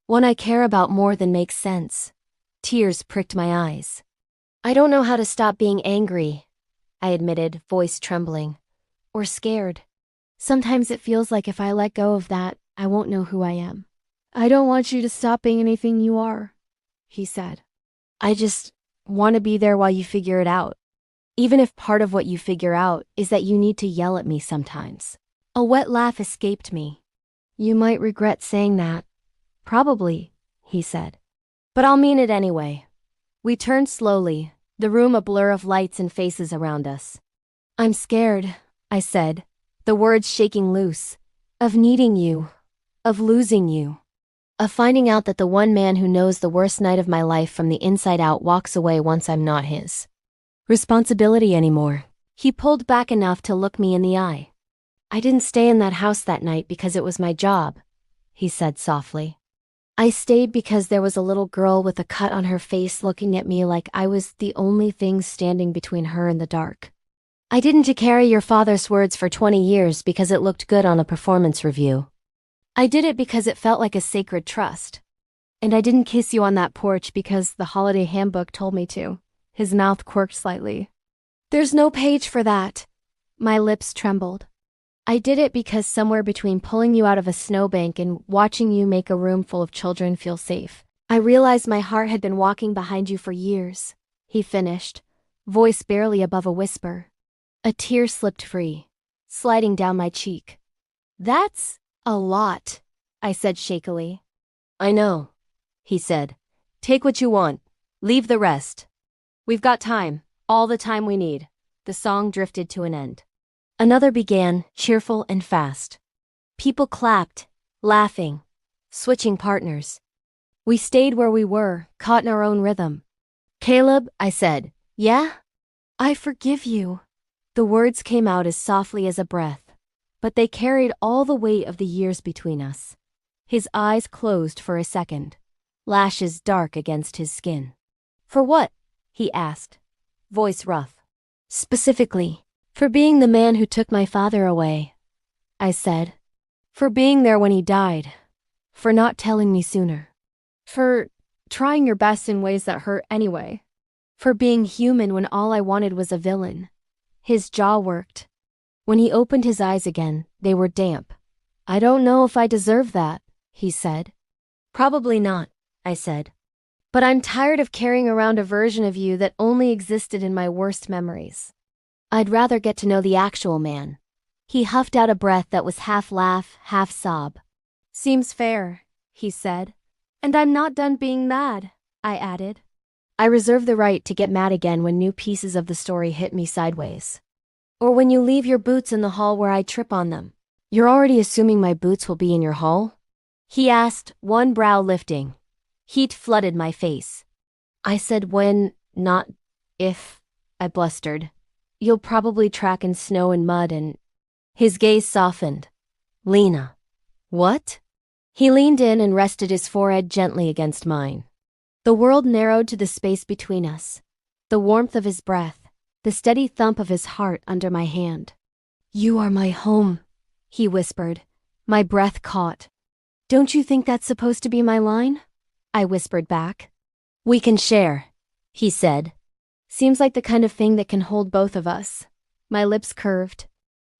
"One I care about more than makes sense." Tears pricked my eyes. "I don't know how to stop being angry," I admitted, voice trembling. "Or scared. Sometimes it feels like if I let go of that, I won't know who I am." "I don't want you to stop being anything you are," he said. "I just want to be there while you figure it out. Even if part of what you figure out is that you need to yell at me sometimes." A wet laugh escaped me. You might regret saying that. Probably, he said. But I'll mean it anyway. We turned slowly, the room a blur of lights and faces around us. I'm scared, I said, the words shaking loose. Of needing you. Of losing you. Of finding out that the one man who knows the worst night of my life from the inside out walks away once I'm not his responsibility anymore. He pulled back enough to look me in the eye. I didn't stay in that house that night because it was my job, he said softly. I stayed because there was a little girl with a cut on her face looking at me like I was the only thing standing between her and the dark. I didn't carry your father's words for 20 years because it looked good on a performance review. I did it because it felt like a sacred trust. And I didn't kiss you on that porch because the holiday handbook told me to. His mouth quirked slightly. There's no page for that. My lips trembled. I did it because somewhere between pulling you out of a snowbank and watching you make a room full of children feel safe, I realized my heart had been walking behind you for years, he finished, voice barely above a whisper. A tear slipped free, sliding down my cheek. That's a lot, I said shakily. I know, he said. Take what you want. Leave the rest. We've got time, all the time we need. The song drifted to an end. Another began, cheerful and fast. People clapped, laughing, switching partners. We stayed where we were, caught in our own rhythm. Caleb, I said, yeah? I forgive you. The words came out as softly as a breath, but they carried all the weight of the years between us. His eyes closed for a second, lashes dark against his skin. For what? He asked, voice rough. Specifically. For being the man who took my father away, I said. For being there when he died. For not telling me sooner. For trying your best in ways that hurt anyway. For being human when all I wanted was a villain. His jaw worked. When he opened his eyes again, they were damp. I don't know if I deserve that, he said. Probably not, I said. But I'm tired of carrying around a version of you that only existed in my worst memories. I'd rather get to know the actual man. He huffed out a breath that was half laugh, half sob. Seems fair, he said. And I'm not done being mad, I added. I reserve the right to get mad again when new pieces of the story hit me sideways. Or when you leave your boots in the hall where I trip on them. You're already assuming my boots will be in your hall? He asked, one brow lifting. Heat flooded my face. I said when, not if, I blustered. You'll probably track in snow and mud and... His gaze softened. Lena. What? He leaned in and rested his forehead gently against mine. The world narrowed to the space between us. The warmth of his breath, the steady thump of his heart under my hand. You are my home, he whispered. My breath caught. Don't you think that's supposed to be my line? I whispered back. We can share, he said. Seems like the kind of thing that can hold both of us. My lips curved.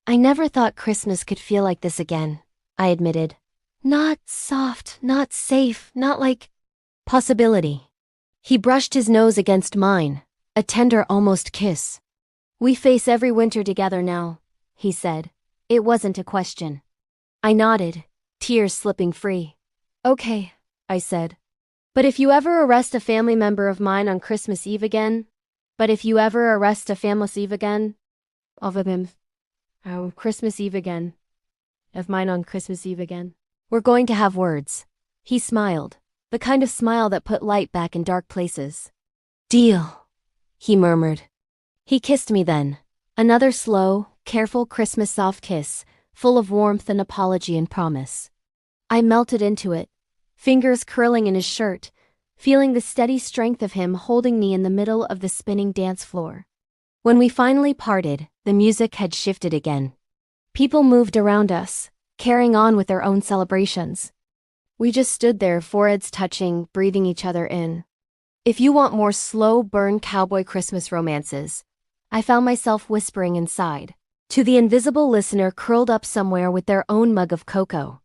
I never thought Christmas could feel like this again, I admitted. Not soft, not safe, not like... Possibility. He brushed his nose against mine, a tender almost kiss. We face every winter together now, he said. It wasn't a question. I nodded, tears slipping free. Okay, I said. But if you ever arrest a family member of mine on Christmas Eve again... Christmas Eve again. Of mine on Christmas Eve again. We're going to have words. He smiled, the kind of smile that put light back in dark places. Deal, he murmured. He kissed me then. Another slow, careful Christmas soft kiss, full of warmth and apology and promise. I melted into it, fingers curling in his shirt, feeling the steady strength of him holding me in the middle of the spinning dance floor. When we finally parted, the music had shifted again. People moved around us, carrying on with their own celebrations. We just stood there, foreheads touching, breathing each other in. If you want more slow burn cowboy Christmas romances, I found myself whispering inside, to the invisible listener curled up somewhere with their own mug of cocoa.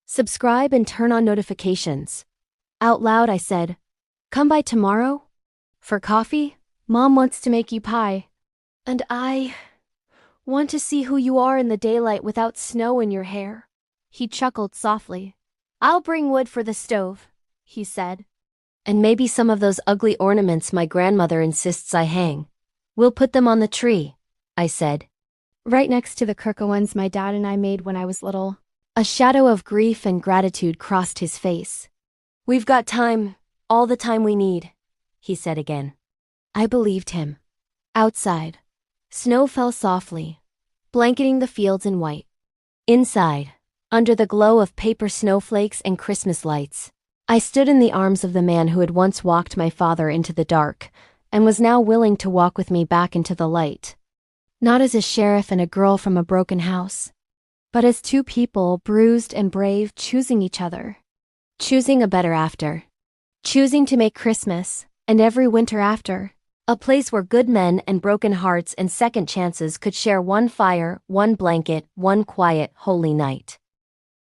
Subscribe and turn on notifications. Out loud I said, come by tomorrow? For coffee? Mom wants to make you pie. And I want to see who you are in the daylight without snow in your hair. He chuckled softly. I'll bring wood for the stove, he said. And maybe some of those ugly ornaments my grandmother insists I hang. We'll put them on the tree, I said. Right next to the crooked ones my dad and I made when I was little. A shadow of grief and gratitude crossed his face. We've got time, all the time we need, he said again. I believed him. Outside, snow fell softly, blanketing the fields in white. Inside, under the glow of paper snowflakes and Christmas lights, I stood in the arms of the man who had once walked my father into the dark, and was now willing to walk with me back into the light. Not as a sheriff and a girl from a broken house, but as two people, bruised and brave, choosing each other. Choosing a better after. Choosing to make Christmas, and every winter after, a place where good men and broken hearts and second chances could share one fire, one blanket, one quiet, holy night.